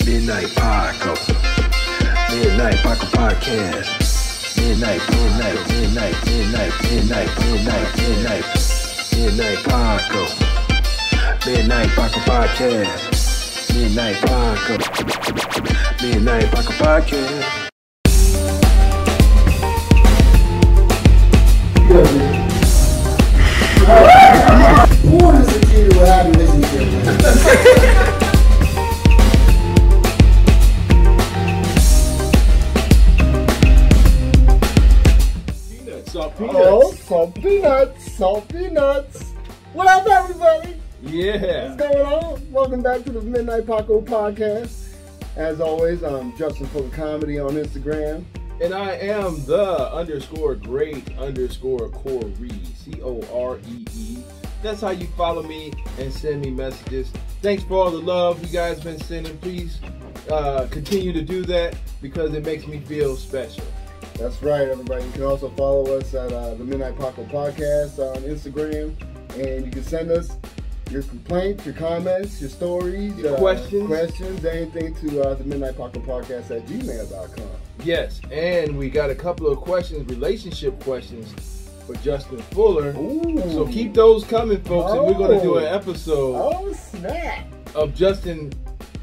Midnight Paco. Midnight Paco Podcast. Midnight Paco. Midnight Paco Podcast. Midnight Paco. Midnight Paco Podcast. Who is the kid who had a relationship? Salt peanuts. Oh, salt peanuts, salt peanuts. What up, everybody? Yeah. What's going on? Welcome back to the Midnight Paco Podcast. As always, I'm Justin Full of Comedy on Instagram. And I am the _great_Corey, C-O-R-E-E. That's how you follow me and send me messages. Thanks for all the love you guys been sending. Please continue to do that because it makes me feel special. That's right, everybody. You can also follow us at the Midnight Paco Podcast on Instagram. And you can send us your complaints, your comments, your stories, Your questions, anything to the Midnight Paco Podcast at gmail.com. Yes, and we got a couple of questions, relationship questions for Justin Fuller. Ooh. So keep those coming, folks, and we're going to do an episode Oh, snap. of Justin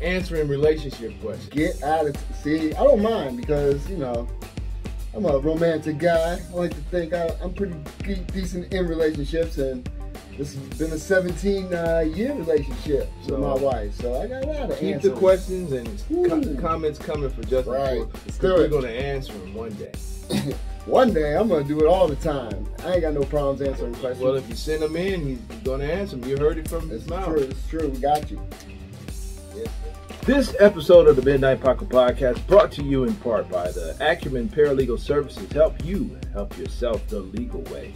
answering relationship questions. Get out of see, I don't mind because, you know, I'm a romantic guy. I like to think I'm pretty decent in relationships, and this has been a 17-year relationship with my wife, so I got a lot of Keep answers. the questions and comments coming for Justin Right. Fuller, Let's because do we're it. going to answer them one day. One day, I'm going to do it all the time. I ain't got no problems answering questions. Well, if you send them in, he's going to answer them. You heard it from his It's mouth. true, it's true. We got you. Yes, sir. This episode of the Midnight Paco Podcast brought to you in part by the Acumen Paralegal Services. Help you help yourself the legal way.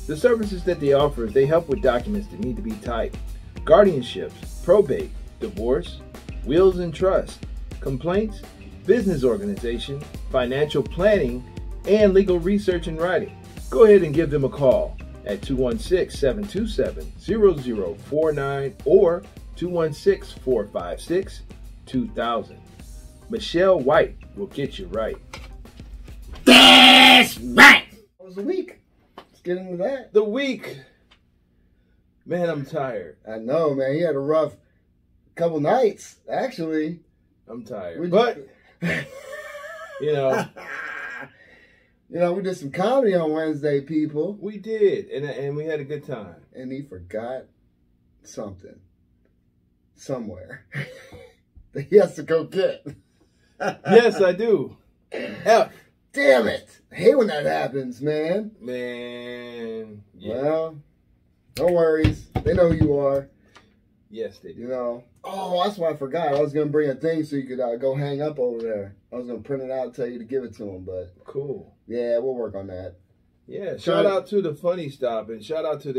The services that they offer is they help with documents that need to be typed, guardianships, probate, divorce, wills and trust, complaints, business organization, financial planning, and legal research and writing. Go ahead and give them a call at 216-727-0049 or 216-456-2000. Michelle White will get you right. That's right. It was a week. Let's get into that. The week. Man, I'm tired. I know, man. He had a rough couple nights, actually. I'm tired. But, you know. You know, we did some comedy on Wednesday, people. We did. And we had a good time. And he forgot something. Somewhere. That he has to go get. Yes, I do. F. Damn it. I hate when that happens, man. Man. Yeah. Well, no worries. They know who you are. Yes, they do. You know. Oh, that's why I forgot. I was going to bring a thing so you could go hang up over there. I was going to print it out and tell you to give it to him, but. Cool. Yeah, we'll work on that. Yeah, shout out to the Funny Stop and shout out to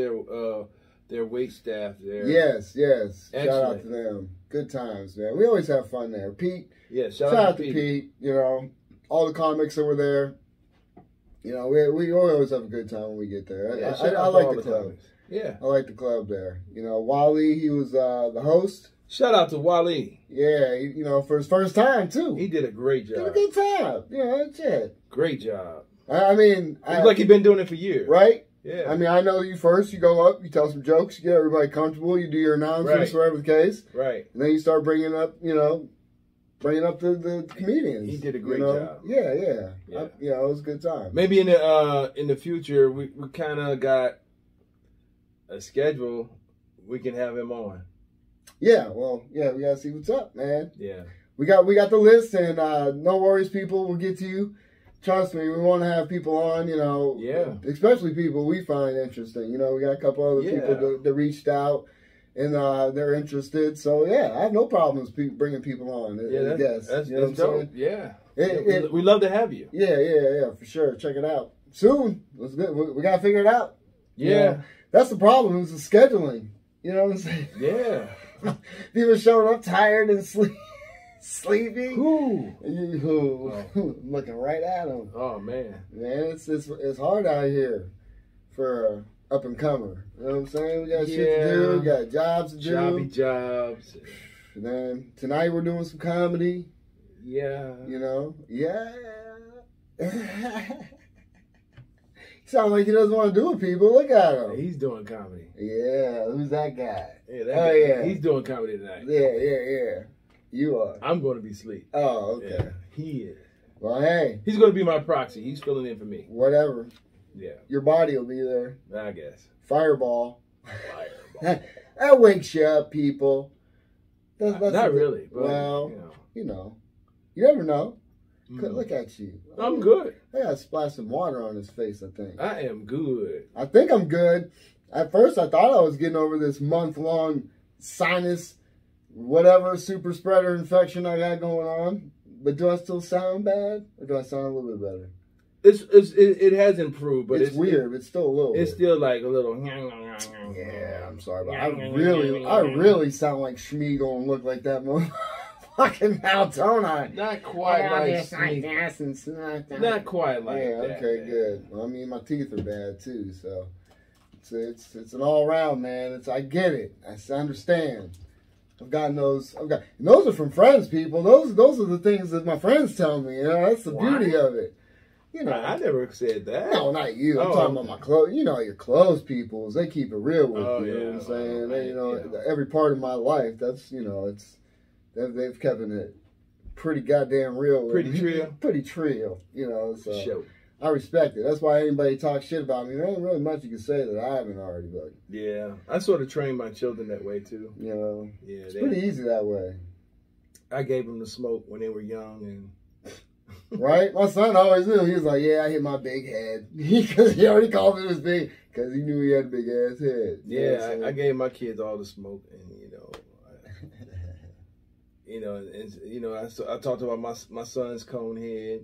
their wait staff there. Yes. Excellent. Shout out to them. Good times, man. We always have fun there. Pete. Yeah, Shout out to Pete. You know, all the comics that were there. You know, we always have a good time when we get there. Yeah, I like the club. comics. Yeah. I like the club there. You know, Wally, he was the host. Shout out to Wally. Yeah, you know, for his first time, too. He did a great Did a job. good time. You know, that's it. Great job. I mean. It's like he's been doing it for years. Right? Yeah. I mean, I know you first. You go up, you tell some jokes, you get everybody comfortable, you do your announcements, Right. whatever the case. Right. And then you start bringing up the comedians. He did a great you know? job. Yeah. You know, it was a good time. Maybe in the future we kind of got a schedule we can have him on. Yeah, well, yeah, we gotta see what's up, man. Yeah. We got the list, and no worries, people. We'll get to you. Trust me, we want to have people on. You know, Yeah. especially people we find interesting. You know, we got a couple other people that reached out, and they're interested. So yeah, I have no problems bringing people on. Yeah, that's you know what I'm dope. saying? Yeah. We love to have you. Yeah, for sure. Check it out soon. Let's get. We gotta figure it out. Yeah. You know? That's the problem. Is the scheduling. You know what I'm saying? Yeah. People showing up tired and sleepy. Ooh. Looking right at them. Oh man. Man, it's hard out here for up and comer. You know what I'm saying? We got shit to do. We got jobs to do. Jobby jobs. And then tonight we're doing some comedy. Yeah. You know? Yeah. He sounds like he doesn't want to do it, people. Look at him. He's doing comedy. Yeah, who's that guy? Yeah, that guy. Yeah. He's doing comedy tonight. Yeah. You are. I'm going to be asleep. Oh, okay. Yeah, he is. Well, hey. He's going to be my proxy. He's filling in for me. Whatever. Yeah. Your body will be there. I guess. Fireball. Fireball. That wakes you up, people. That's not really. But, well, you never know. Look at you. I'm good. I got to splash some water on his face, I think. I am good. I think I'm good. At first, I thought I was getting over this month-long sinus, whatever, super spreader infection I got going on. But do I still sound bad? Or do I sound a little bit better? It has improved, but it's weird. It's still a little It's weird. still like a little... Yeah, I'm sorry, but I really sound like Schmiegel and look like that motherfucking now, don't I? Not quite like Not quite like yeah, that. okay, man. good. Well, I mean, my teeth are bad too, so it's an all around, man. I get it. I understand. I've gotten those. And those are from friends, people. Those are the things that my friends tell me. You know, that's the beauty of it. You know, I never said that. No, not you. I'm talking about my close. You know, your close peoples. They keep it real with you. You know what I'm saying? They, every part of my life. That's they've kept it pretty goddamn real. Pretty trill. Pretty trill. You know, so Sure. I respect it. That's why anybody talks shit about me. There ain't really much you can say that I haven't already. But yeah, I sort of trained my children that way too. You know, yeah, it's pretty easy that way. I gave them the smoke when they were young and. Right? My son always knew. He was like, yeah, I hit my big head. Because he already called it his big, because he knew he had a big ass head. Yeah, so, I gave my kids all the smoke, and I talked about my son's cone head,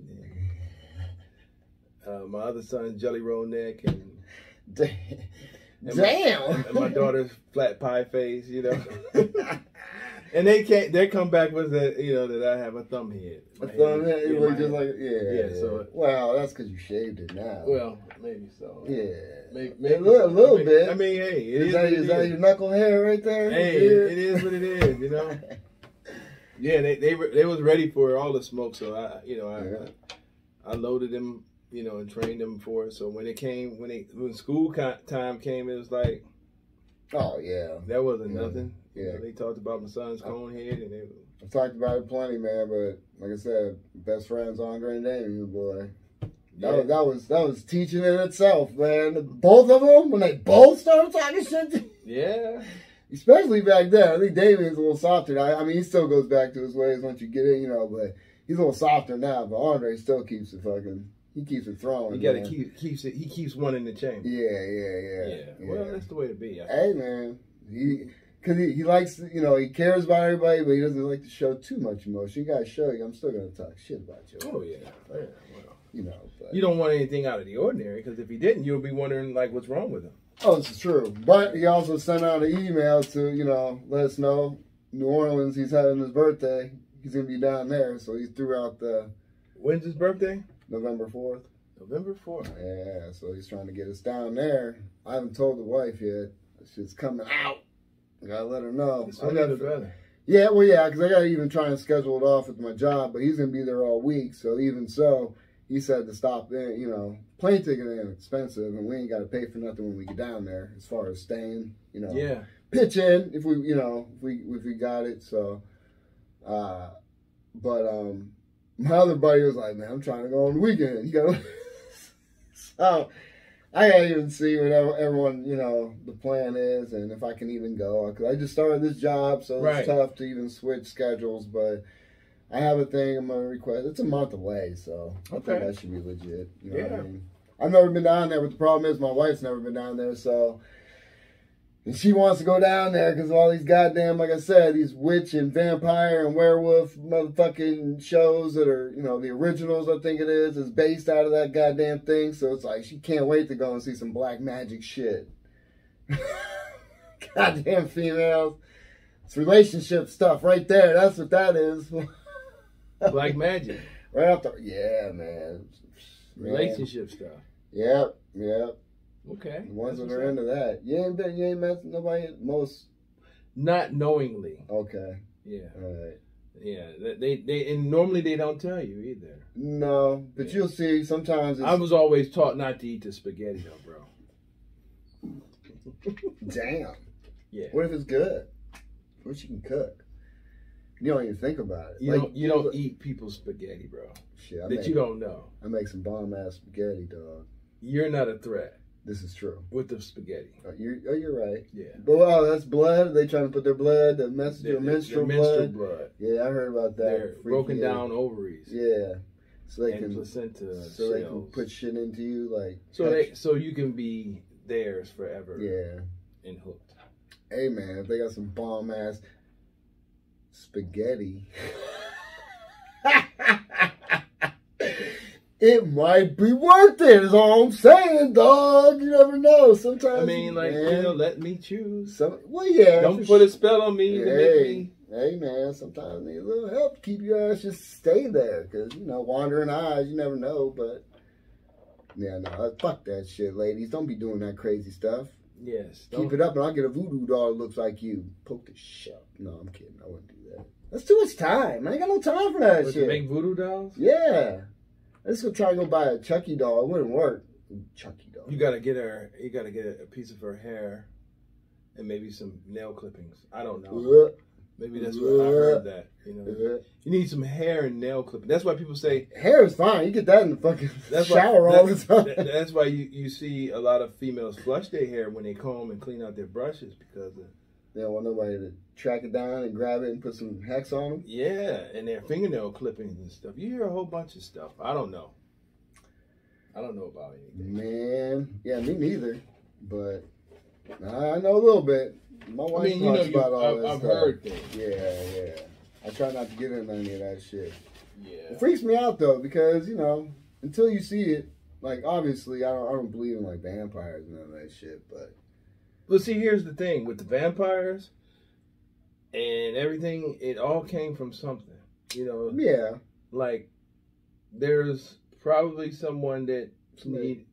and, my other son's jelly roll neck, and damn, and my daughter's flat pie face, you know. And they come back with that, that I have a thumb head. A thumb head? It was just like, yeah. So, well, that's because you shaved it now. Well, maybe so. Yeah. Maybe a little bit. I mean, hey, is that your knuckle hair right there? Hey, it is what it is, you know. Yeah, they was ready for all the smoke, so I loaded them, and trained them for it. So when school time came, it was like, oh yeah, that wasn't nothing. Yeah, they talked about my son's cone head, and I've talked about it plenty, man. But like I said, best friends Andre and Damien, boy. That was teaching in itself, man. Both of them, when they both started talking shit. Yeah. Especially back then. I think Damien's a little softer. I mean, he still goes back to his ways once you get in, but he's a little softer now. But Andre still keeps it he keeps it throwing. He keeps one in the chamber. Yeah. Well, that's the way to be. Hey, man. Because he likes, he cares about everybody, but he doesn't like to show too much emotion. You got to show you, I'm still going to talk shit about you. Oh, yeah. Well, but you don't want anything out of the ordinary, because if he didn't, you'll be wondering, like, what's wrong with him. Oh, this is true. But he also sent out an email to, let us know, New Orleans, he's having his birthday. He's going to be down there, so he threw out the... When's his birthday? November 4th. November 4th. Yeah, so he's trying to get us down there. I haven't told the wife yet. Shit's coming out. I gotta let her know. Yeah, because I gotta even try and schedule it off with my job, but he's gonna be there all week, so even so, he said to stop in, plane ticket ain't expensive, and we ain't gotta pay for nothing when we get down there, as far as staying, pitch in if we, if we got it, so, my other buddy was like, man, I'm trying to go on the weekend, so, I gotta even see what everyone, the plan is, and if I can even go. Because I just started this job, so it's tough to even switch schedules. But I have a thing I'm gonna request. It's a month away, so I think that should be legit. You know what I mean? I've never been down there, but the problem is my wife's never been down there, so. And she wants to go down there because of all these goddamn, like I said, these witch and vampire and werewolf motherfucking shows that are, the originals, I think it is based out of that goddamn thing. So it's like, she can't wait to go and see some black magic shit. Goddamn females. It's relationship stuff right there. That's what that is. Black magic. Right off the, yeah, man. Relationship stuff. Yep. Okay. The ones that are into that. You ain't met nobody most. Not knowingly. Okay. Yeah. All right. Yeah. They and normally they don't tell you either. No, but you'll see sometimes. I was always taught not to eat the spaghetti though, bro. Damn. Yeah. What if it's good? What you can cook? You don't even think about it. You don't eat people's spaghetti, bro. Shit, you don't know. I make some bomb ass spaghetti, dog. You're not a threat. This is true. With the spaghetti. You're right. Yeah. But that's blood. They trying to put their blood, the menstrual blood. Yeah, I heard about that. They're broken down ovaries. Yeah. So they can placenta. So they can put shit into you, like. So you can be theirs forever. Yeah. And hooked. Hey man, if they got some bomb ass spaghetti, it might be worth it. Is all I'm saying, dog. You never know. Sometimes. I mean, like, man, let me choose. Well, yeah. Don't put a spell on me to make me. Hey man, sometimes need a little help to keep your ass just stay there, cause wandering eyes, you never know. But yeah, no, fuck that shit, ladies. Don't be doing that crazy stuff. Yes. Keep it up, and I'll get a voodoo doll that looks like you. Poke the shit. No, I'm kidding. I wouldn't do that. That's too much time. I ain't got no time for that shit. To make voodoo dolls? Yeah. Let's go try to go buy a Chucky doll. It wouldn't work. Chucky doll. You gotta get a piece of her hair, and maybe some nail clippings. I don't know. Maybe that's what I heard that. You need some hair and nail clipping. That's why people say hair is fine. You get that in the fucking shower all the time. That's why you see a lot of females flush their hair when they comb and clean out their brushes, because they don't want nobody to track it down and grab it and put some hex on them. Yeah, and their fingernail clippings and stuff. You hear a whole bunch of stuff. I don't know. I don't know about anything. Man, yeah, me neither. But I know a little bit. My wife talks about all that I've stuff. heard things. Yeah. I try not to get into any of that shit. Yeah. It freaks me out though, because until you see it, like obviously I don't believe in like vampires and none of that shit. But see, here's the thing with the vampires and everything. It all came from something. Yeah. Like there's probably someone that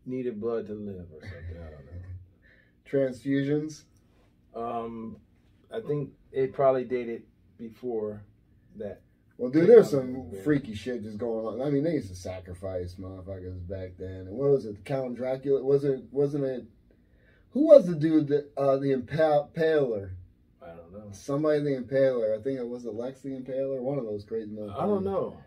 needed blood to live or something. I don't know. Transfusions. I think it probably dated before that. Well, dude, there's some freaky shit just going on. I mean, they used to sacrifice motherfuckers back then. And what was it? Count Dracula? Wasn't it? Who was the dude that the Impaler? I don't know. Somebody the Impaler. I think it was Lex the Impaler. One of those crazy motherfuckers. I don't know.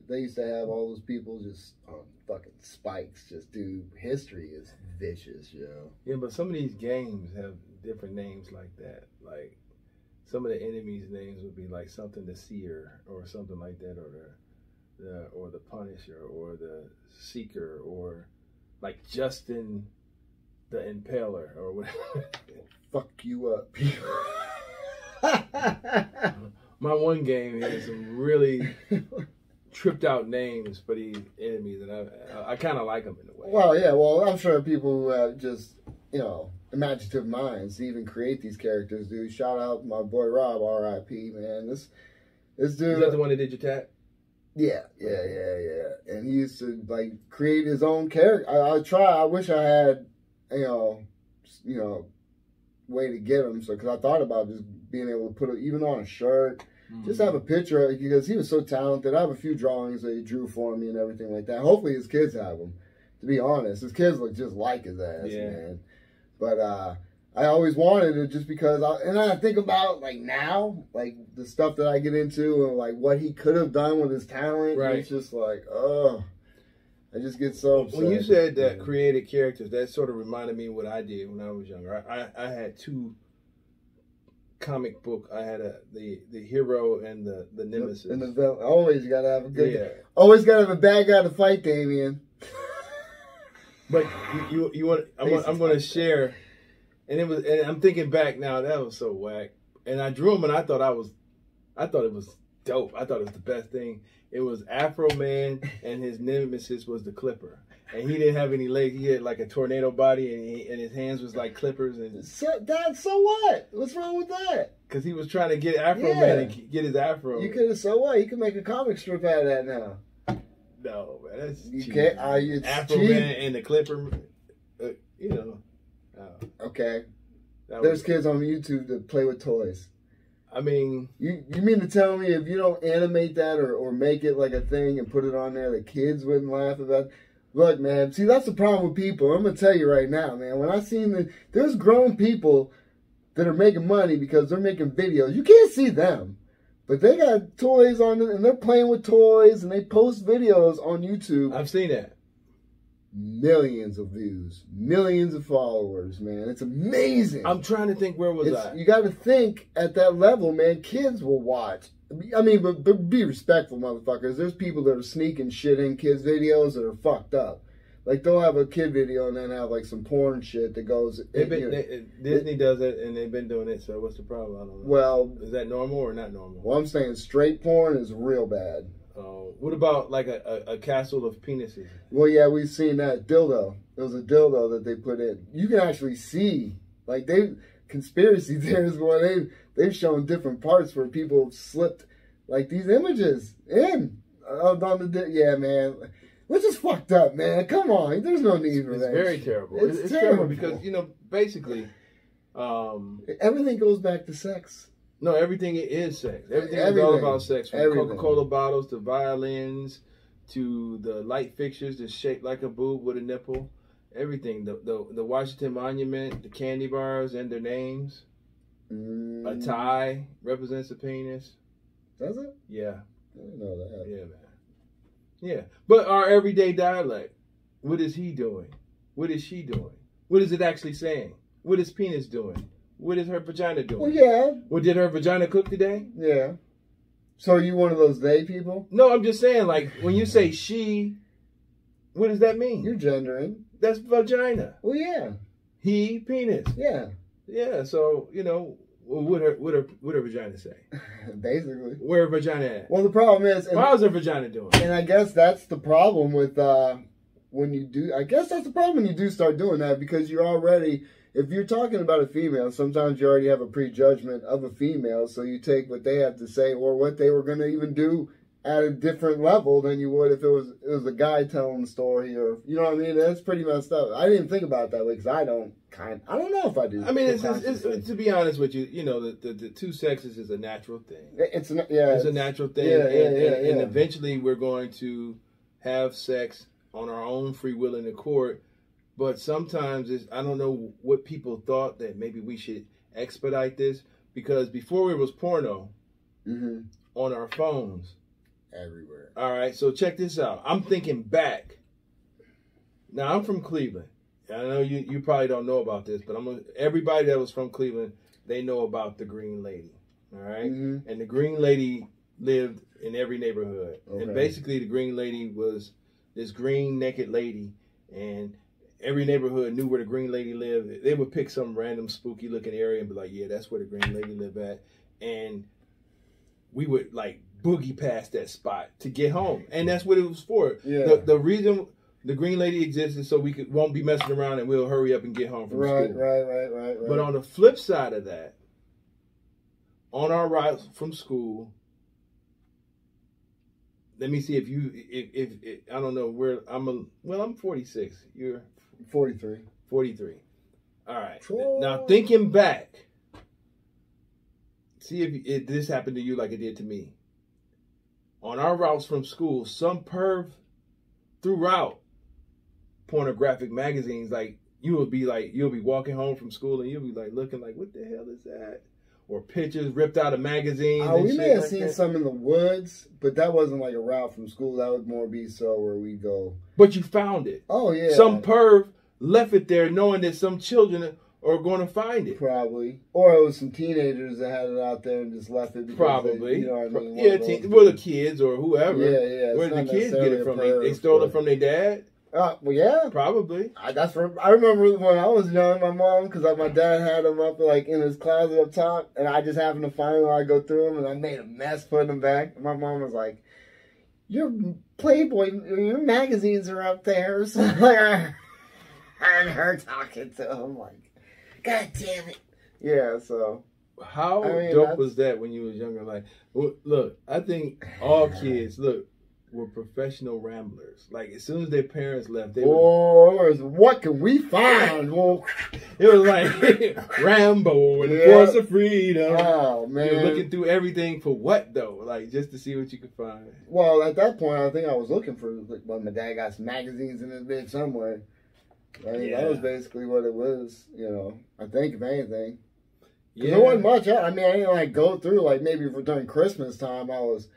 They used to have all those people just on fucking spikes. Just dude, history is vicious, yo. Yeah, but some of these games have different names like that. Like some of the enemies' names would be like something the Seer or something like that, or the Punisher or the Seeker, or like Justin the Impaler or whatever. Fuck you up. My one game had some really tripped out names for these enemies, and I kind of like them in a way. Well, yeah. Well, I'm sure people who have just imaginative minds to even create these characters, dude. Shout out my boy Rob, R.I.P. Man, this dude. Is that the one that did your tat? Yeah. And he used to like create his own character. I wish I had, way to get him. So, because I thought about just being able to put it even on a shirt. Just have a picture, because he was so talented. I have a few drawings that he drew for me and everything like that. Hopefully his kids have them. To be honest, his kids look just like his ass, man. But I always wanted it just because, I think about like now, like the stuff that I get into and like what he could have done with his talent. Right. It's just like, I just get so upset. When you said that created characters, that sort of reminded me of what I did when I was younger. I had two comic book. I had the hero and the nemesis. And the villain. Always got to have a good guy. Always got to have a bad guy to fight, Damien. But you want? I'm going to share, and I'm thinking back now. That was so whack. And I drew him, and I thought it was dope. I thought it was the best thing. It was Afro Man, and his nemesis was the Clipper. And he didn't have any legs. He had like a tornado body, and his hands was like clippers. And so what? What's wrong with that? Because he was trying to get Afro Man and get his afro. You could have. So what? You can make a comic strip out of that now. No, man, that's you cheap. Can't. Afro Man and the Clipper. Okay. There's kids on YouTube that play with toys. I mean, you mean to tell me if you don't animate that or make it like a thing and put it on there, the kids wouldn't laugh about it? Look, man, see, that's the problem with people. I'm going to tell you right now, man. When I seen there's grown people that are making money because they're making videos. You can't see them. But they got toys on it, and they're playing with toys, and they post videos on YouTube. I've seen that. Millions of views, millions of followers, man. It's amazing. I'm trying to think, where was I? You got to think at that level, man. Kids will watch. I mean, but be respectful, motherfuckers. There's people that are sneaking shit in kids' videos that are fucked up. Like, they'll have a kid video and then have, like, some porn shit that goes... Disney does it, and they've been doing it, so what's the problem? I don't know. Well... Is that normal or not normal? Well, I'm saying straight porn is real bad. What about, like, a castle of penises? Well, yeah, we've seen that. Dildo. There was a dildo that they put in. You can actually see, like, conspiracy theorists, boy, they've shown different parts where people have slipped, like, these images in. Yeah, man. Which is fucked up, man. Come on. There's no need for that. It's very terrible. It's terrible because, basically... everything goes back to sex. No, everything is sex. Everything is all about sex. From Coca-Cola bottles to violins to the light fixtures that's shaped like a boob with a nipple. Everything. The Washington Monument, the candy bars and their names. A tie represents a penis. Does it? Yeah. I didn't know that. Yeah, man. Yeah. But our everyday dialect, what is he doing? What is she doing? What is it actually saying? What is penis doing? What is her vagina doing? Well, yeah. Well, did her vagina cook today? Yeah. So are you one of those they people? No, I'm just saying, like, when you say she, what does that mean? You're gendering. That's vagina. Well, yeah. He, penis. Yeah. Yeah, so, what her vagina say? Basically. Where her vagina at? Well, the problem is... How's her vagina doing? And I guess that's the problem with when you do... I guess that's the problem when you do start doing that, because you're already... If you're talking about a female, sometimes you already have a prejudgment of a female, so you take what they have to say or what they were going to even do at a different level than you would if it was a guy telling the story, or you know what I mean. That's pretty messed up. I didn't think about it that way because I don't know if I do. I mean, it's to be honest with you, the two sexes is a natural thing. It's a natural thing, and eventually we're going to have sex on our own free will and accord. But sometimes I don't know what people thought that maybe we should expedite this, because before it was porno on our phones. Everywhere. All right, so check this out. I'm thinking back. Now, I'm from Cleveland. I know you probably don't know about this, but everybody that was from Cleveland, they know about the Green Lady. All right? And the Green Lady lived in every neighborhood. Okay. And basically the Green Lady was this green naked lady, and every neighborhood knew where the Green Lady lived. They would pick some random spooky looking area and be like, yeah, that's where the Green Lady lived at. And we would like boogie past that spot to get home. And that's what it was for. Yeah. The reason the Green Lady exists is so we won't be messing around and we'll hurry up and get home from school. Right. But on the flip side of that, on our route from school, let me see if I don't know where I'm 46. You're 43. 43. All right. Now thinking back, see if this happened to you like it did to me. On our routes from school, some perv threw out pornographic magazines. Like you'll be walking home from school and you'll be like looking like, what the hell is that? Or pictures ripped out of magazines. We may have seen some in the woods, but that wasn't like a route from school. That would more be where we go. But you found it. Oh, yeah. Some perv left it there knowing that some children are going to find it. Probably. Or it was some teenagers that had it out there and just left it. Probably. You know what I mean? The kids or whoever. Yeah. Where did the kids get it from? They stole it from their dad? Well, yeah. Probably. I remember when I was young, my mom, because my dad had them up like in his closet up top, and I just happened to find them. I go through them, and I made a mess putting them back. And my mom was like, "Your Playboy, your magazines are up there." So I heard her talking to him, like, "God damn it!" Yeah. So how dope was that when you was younger? Like, look, I think all kids look. were professional ramblers. Like, as soon as their parents left, they what can we find? Well, it was like Rambo and the Force of Freedom. Oh, man. You're looking through everything for what, though? Like, just to see what you could find. Well, at that point, I think I was looking for, like, well, my dad got some magazines in his bed somewhere. I mean, that was basically what it was, you know, I think, if anything. Because there wasn't much. I mean, I didn't, like, go through, like, maybe for during Christmas time, I was...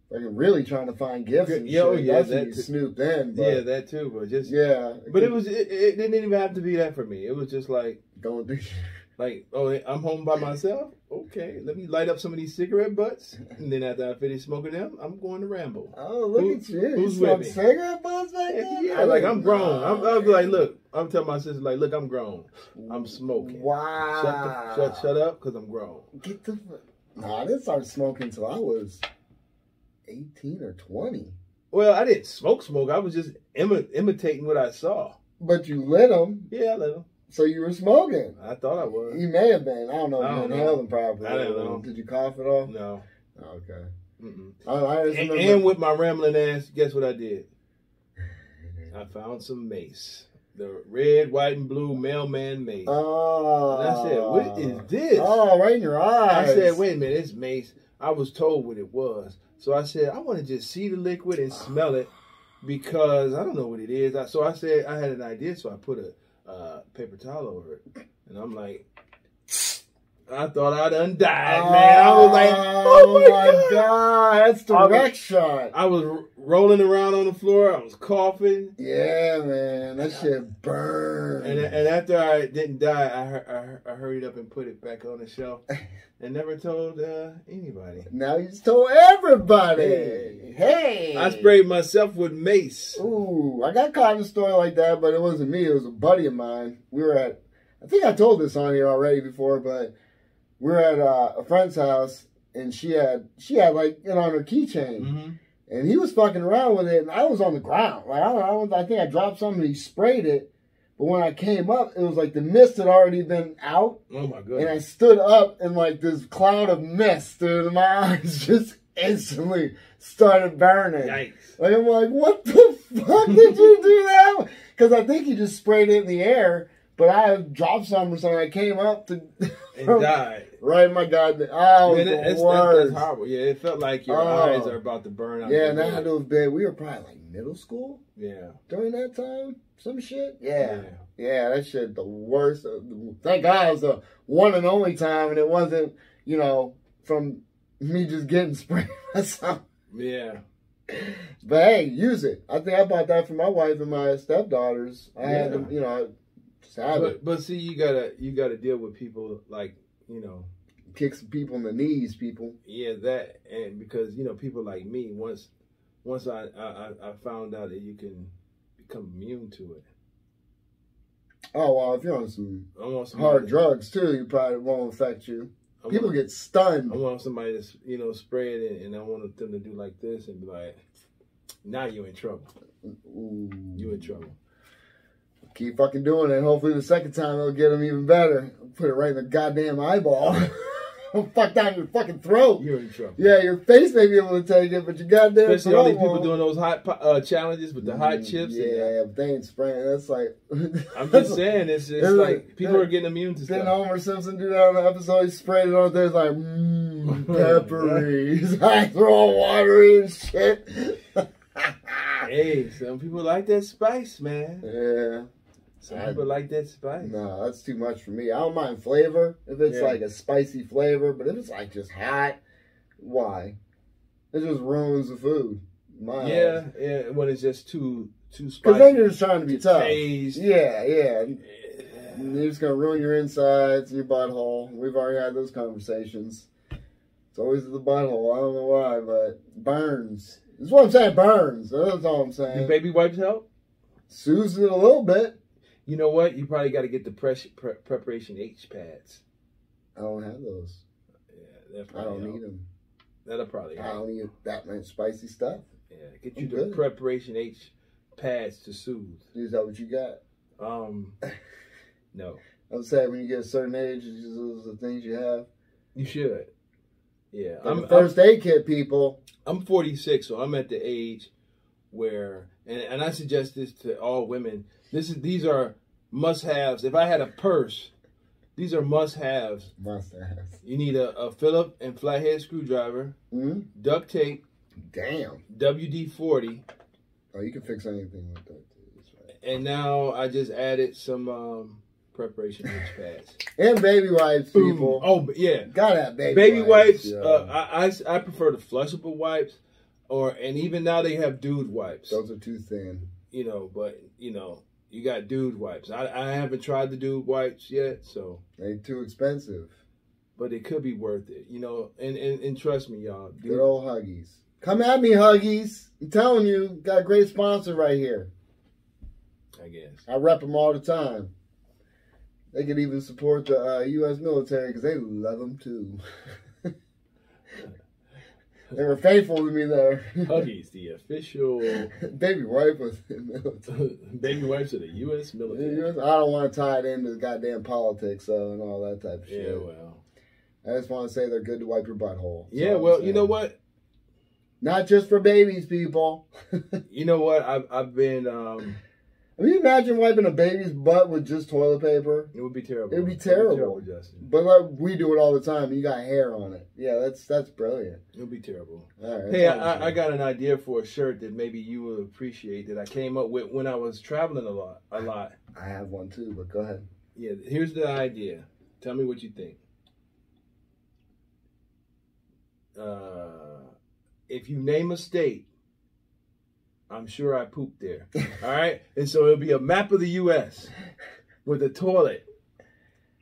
like really trying to find gifts and shit. Yeah, that snoop then. But, yeah, that too. But just But it didn't even have to be that for me. It was just like going through. Like, oh, I'm home by myself. Okay, let me light up some of these cigarette butts, and then after I finish smoking them, I'm going to ramble. Oh, look at you! Who's you with me? Cigarette butts back then? Yeah, like I'm grown. I'm like, look, I'm telling my sister, like, look, I'm grown. I'm smoking. Wow. Shut up, because I'm grown. Get the. Nah, I didn't start smoking until I was 18 or 20. Well, I didn't smoke. I was just imitating what I saw. But you lit them. Yeah, I lit them. So you were smoking. I thought I was. You may have been. I don't know if you inhaled them properly. I don't know. Did you cough at all? No. Oh, okay. And with my rambling ass, guess what I did? I found some Mace. The red, white, and blue mailman Mace. Oh. And I said, what is this? Oh, right in your eyes. I said, wait a minute, it's Mace. I was told what it was. So I said, I want to just see the liquid and smell it because I don't know what it is. So I said, I had an idea, so I put a paper towel over it. And I'm like, I thought I done died, man. I was like, oh my God. That's the wreck shot. I was rolling around on the floor. I was coughing. Yeah, man. That shit burned. And after I didn't die, I hurried up and put it back on the shelf and never told anybody. Now you just told everybody. Hey. I sprayed myself with Mace. Ooh, I got caught in a story like that, but it wasn't me. It was a buddy of mine. We were at, I think I told this on here already before, but we were at a friend's house, and she had like it on her keychain, and he was fucking around with it, and I was on the ground. Like I think I dropped something, and he sprayed it, but when I came up, it was like the mist had already been out. Oh my goodness! And I stood up, and like this cloud of mist, dude, and my eyes just instantly started burning. Yikes! Like I'm like, what the fuck did you do that? Because I think he just sprayed it in the air. But I dropped something or something. I came up to and died. Right in my goddamn. Oh, that's horrible. Yeah, it felt like your eyes are about to burn out. Yeah, and that had to have been. We were probably like middle school. Yeah. During that time, some shit. Yeah, that shit the worst. Thank God it was the one and only time, and it wasn't, you know, from me just getting sprayed myself. Yeah. But hey, use it. I think I bought that for my wife and my stepdaughters. I had them, you know. But see, you gotta deal with people like, you know, kick some people in the knees, people. Yeah, that, and because, you know, people like me, once I found out that you can become immune to it. Oh well, if you're on some hard drugs too, you probably won't affect you. People get stunned. I want somebody to, you know, spray it, and I want them to do like this and be like, now you're in trouble. Ooh. You in trouble. Keep fucking doing it. Hopefully the second time it'll get them even better. Put it right in the goddamn eyeball. Fuck down your fucking throat. You're in trouble. Yeah, your face may be able to take it, but you goddamn especially all these people doing those hot challenges with the hot chips. Yeah, but they ain't spraying. That's like... I'm just saying, it's like people are getting immune to stuff. Didn't Homer Simpson do that on the episode? He sprayed it on there. It's like, peppery. His eyes are all watery and shit. Hey, some people like that spice, man. Yeah. Some people like that spice. No, that's too much for me. I don't mind flavor if it's like a spicy flavor, but if it's like just hot, why? It just ruins the food. Yeah, when it's just too spicy. Because then you're just trying to be tough. Taste. Yeah. And you're just going to ruin your insides, your butthole. We've already had those conversations. It's always the butthole. I don't know why, but burns. That's what I'm saying, burns. That's all I'm saying. Do baby wipes help? Soothes it a little bit. You know what? You probably got to get the preparation H pads. I don't have those. Yeah, I don't need them. That'll probably help. I don't need that much spicy stuff. Yeah, get you the preparation H pads to soothe. Is that what you got? No. I'm saying when you get a certain age, those are the things you have. You should. Yeah. I'm first aid kit, people. I'm 46, so I'm at the age where, and I suggest this to all women. These are must-haves. If I had a purse, these are must-haves. Must-haves. You need a Phillips and flathead screwdriver, duct tape. Damn. WD-40. Oh, you can fix anything with that too. That's right. And now I just added some preparation mix pads and baby wipes, people. Oh yeah, gotta have baby wipes. Yeah. I prefer the flushable wipes, and even now they have dude wipes. Those are too thin. But you got dude wipes. I haven't tried the dude wipes yet, so they're too expensive. But it could be worth it, and trust me, y'all. Good old Huggies. Come at me, Huggies. I'm telling you, got a great sponsor right here. I guess. I rep them all the time. They could even support the U.S. military because they love them too. They were faithful to me there. Huggies, the official baby wipe of the military. Baby wipes of the U.S. military. I don't want to tie it into goddamn politics and all that type of shit. Yeah, well. I just want to say they're good to wipe your butthole. Yeah, well, you know what? Not just for babies, people. You know what? I've been... Can you imagine wiping a baby's butt with just toilet paper? It would be terrible. It would be terrible. Justin. But like, we do it all the time. You got hair on it. Yeah, that's brilliant. It would be terrible. All right, hey, I got an idea for a shirt that maybe you will appreciate that I came up with when I was traveling a lot. I have one too, but go ahead. Yeah, here's the idea. Tell me what you think. If you name a state, I'm sure I pooped there. All right? And so it'll be a map of the U.S. with a toilet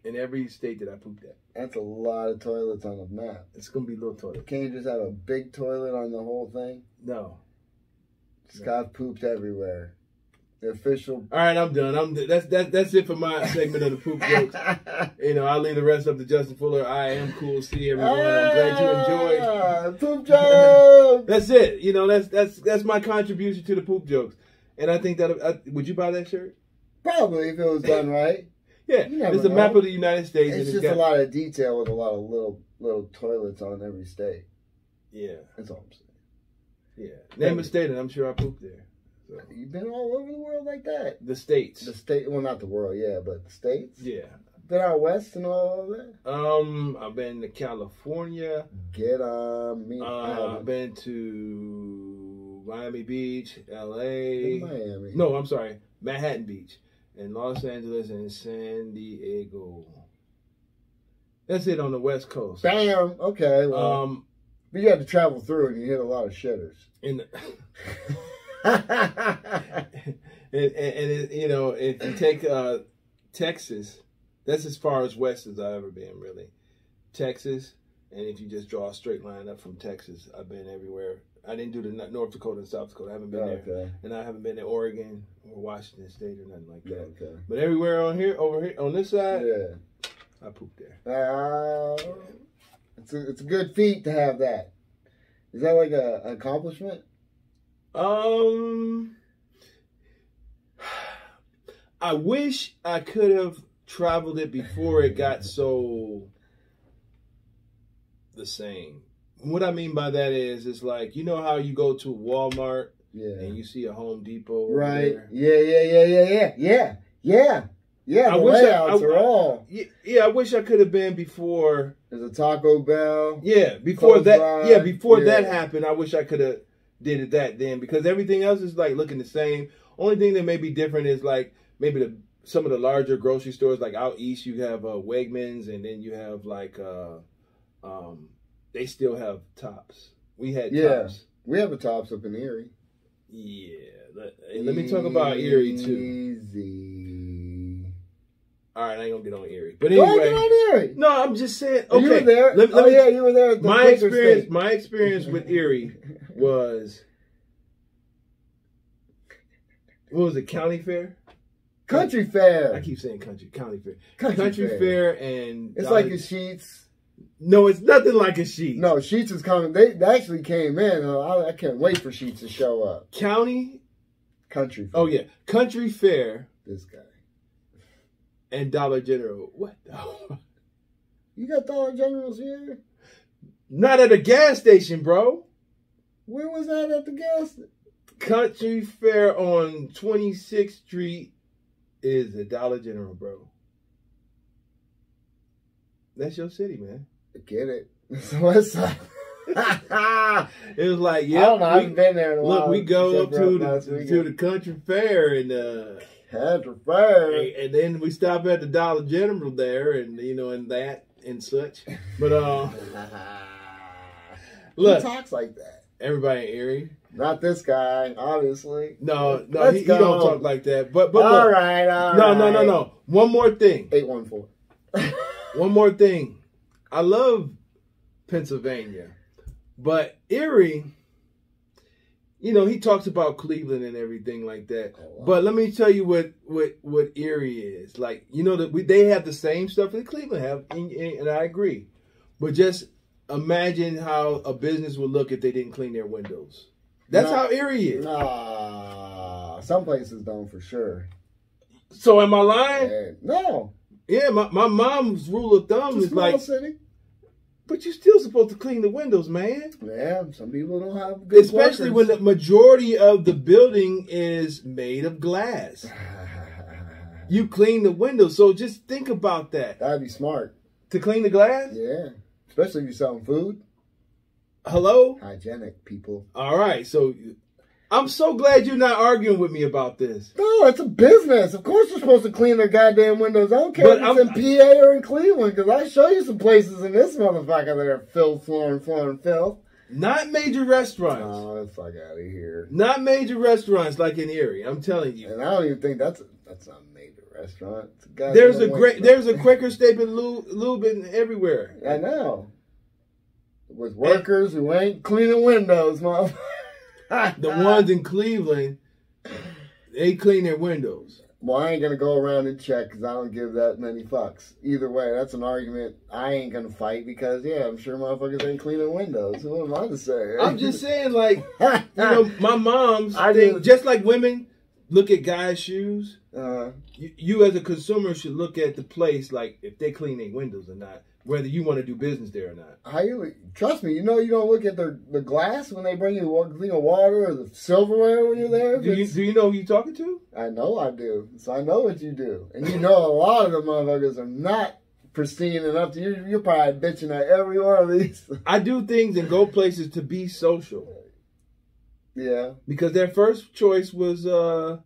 in every state that I pooped at. That's a lot of toilets on a map. It's going to be a little toilet. Can't you just have a big toilet on the whole thing? No. Scott pooped everywhere. The official... All right, I'm done. That's it for my segment of the poop jokes. I'll leave the rest up to Justin Fuller. I am cool. See everyone. I'm glad you enjoyed. Poop jokes. That's it. That's my contribution to the poop jokes. And I think that would you buy that shirt? Probably if it was done right. Yeah, it's a map of the United States. It's just a lot of detail with a lot of little toilets on every state. Yeah, that's all I'm saying. Yeah, name a state, and I'm sure I pooped there. So. You've been all over the world like that. The states. The state. Well, not the world, yeah, but the states. Yeah. Been out west and all of that. I've been to California. Get on me. I've been to Miami Beach, L.A. Miami. No, I'm sorry, Manhattan Beach, and Los Angeles and San Diego. That's it on the West Coast. Bam. Okay. Well, but you had to travel through, and you hit a lot of shitters. And if you take Texas, that's as far as west as I've ever been, really. Texas, and if you just draw a straight line up from Texas, I've been everywhere. I didn't do the North Dakota and South Dakota. I haven't been there, and I haven't been to Oregon or Washington State or nothing like that. Okay. But everywhere over here on this side, yeah, I pooped there. It's a good feat to have that. Is that like an accomplishment? I wish I could have traveled it before it got so the same. What I mean by that is, it's like, how you go to Walmart and you see a Home Depot right there? Yeah. The layouts are all. Yeah, I wish I could have been before. There's a Taco Bell. Yeah, before that. Yeah, before that happened, I wish I could have did it that then, because everything else is like looking the same. Only thing that may be different is like maybe some of the larger grocery stores, like out east you have Wegmans, and then you have like they still have Tops. We had Tops. We have a Tops up in Eerie. Yeah, let me talk about Eerie too. Easy. All right, I ain't gonna get on Eerie, but anyway. Get on Eerie. No, I'm just saying. Okay, you were there. You were there. At the My experience with Eerie was, what was it? County Fair. Country Fair. I keep saying county fair. Country fair, and it's like a Sheets. No, it's nothing like a Sheets. No, Sheets is coming. They actually came in. I can't wait for Sheets to show up. Country Fair. Oh yeah, Country Fair. This guy. And Dollar General. What? You got Dollar Generals here? Not at a gas station, bro. Where was that at the gas station? Country Fair on 26th Street is a Dollar General, bro. That's your city, man. Get it? It's the West Side. It was like, yeah. I don't know. I haven't been there in a while. Look, we go up to the Country Fair and Country Fair, and then we stop at the Dollar General there, and and that and such. But look, who talks like that? Everybody in Eerie. Not this guy, obviously. No, he don't talk like that. But all look, right. No. One more thing. 814. One more thing. I love Pennsylvania, but Eerie, he talks about Cleveland and everything like that. Oh, wow. But let me tell you what Eerie is like. They have the same stuff that Cleveland have, and I agree. But just imagine how a business would look if they didn't clean their windows. That's how Eerie is. Some places don't for sure. So am I lying? No. Yeah, my mom's rule of thumb is like, city. But you're still supposed to clean the windows, man. Yeah, some people don't have good especially when the majority of the building is made of glass. You clean the windows, so just think about that. That'd be smart. To clean the glass? Yeah, especially if you're selling food. Hello? Hygienic, people. All right, so I'm so glad you're not arguing with me about this. No, it's a business. Of course you're supposed to clean their goddamn windows. I don't care if it's in PA or in Cleveland, because I show you some places in this motherfucker that are filth, filth. Not major restaurants. Oh, the fuck out of here. Not major restaurants like in Eerie, I'm telling you. And I don't even think that's not a major restaurant. There's a Quaker Staple lube everywhere. I know. With workers who ain't cleaning windows, motherfucker. The ones in Cleveland, they clean their windows. Well, I ain't going to go around and check because I don't give that many fucks. Either way, that's an argument I ain't going to fight because, yeah, I'm sure motherfuckers ain't cleaning windows. Who am I to say? I'm just saying, like, my mom's thing, just like women look at guys' shoes, you as a consumer should look at the place, like, if they clean their windows or not. Whether you want to do business there or not. Trust me, you don't look at the glass when they bring you water or the silverware when you're there. Do you know who you're talking to? I know I do. So I know what you do. And a lot of the motherfuckers are not pristine enough to you're probably bitching at every one of these. I do things and go places to be social. Yeah. Because their first choice was the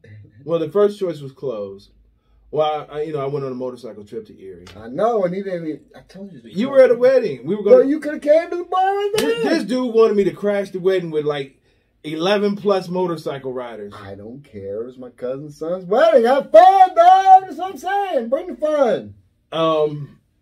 first choice was closed. Well, I went on a motorcycle trip to Eerie. I know, and he didn't. I told you. You were at a wedding. We were going. Well, you could have came to the bar right there. This dude wanted me to crash the wedding with like 11 plus motorcycle riders. I don't care. It was my cousin's son's wedding. Have fun, dog. That's what I'm saying. Bring the fun. I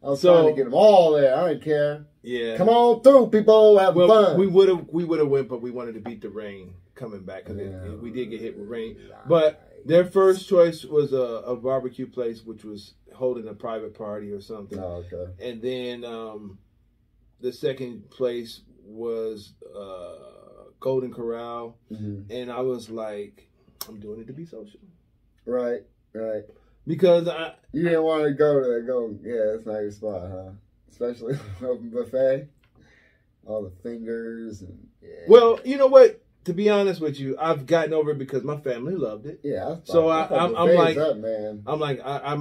was trying to get them all there. I didn't care. Yeah. Come on through, people. Have fun. We would have went, but we wanted to beat the rain coming back because we did get hit with rain, but. Their first choice was a barbecue place, which was holding a private party or something. Oh, okay. And then the second place was Golden Corral. Mm-hmm. And I was like, I'm doing it to be social. Right. Because you didn't want to go there. Yeah, that's not your spot, huh? Especially open buffet. All the fingers and... Yeah. Well, you know what? To be honest with you, I've gotten over it because my family loved it. Yeah. So I'm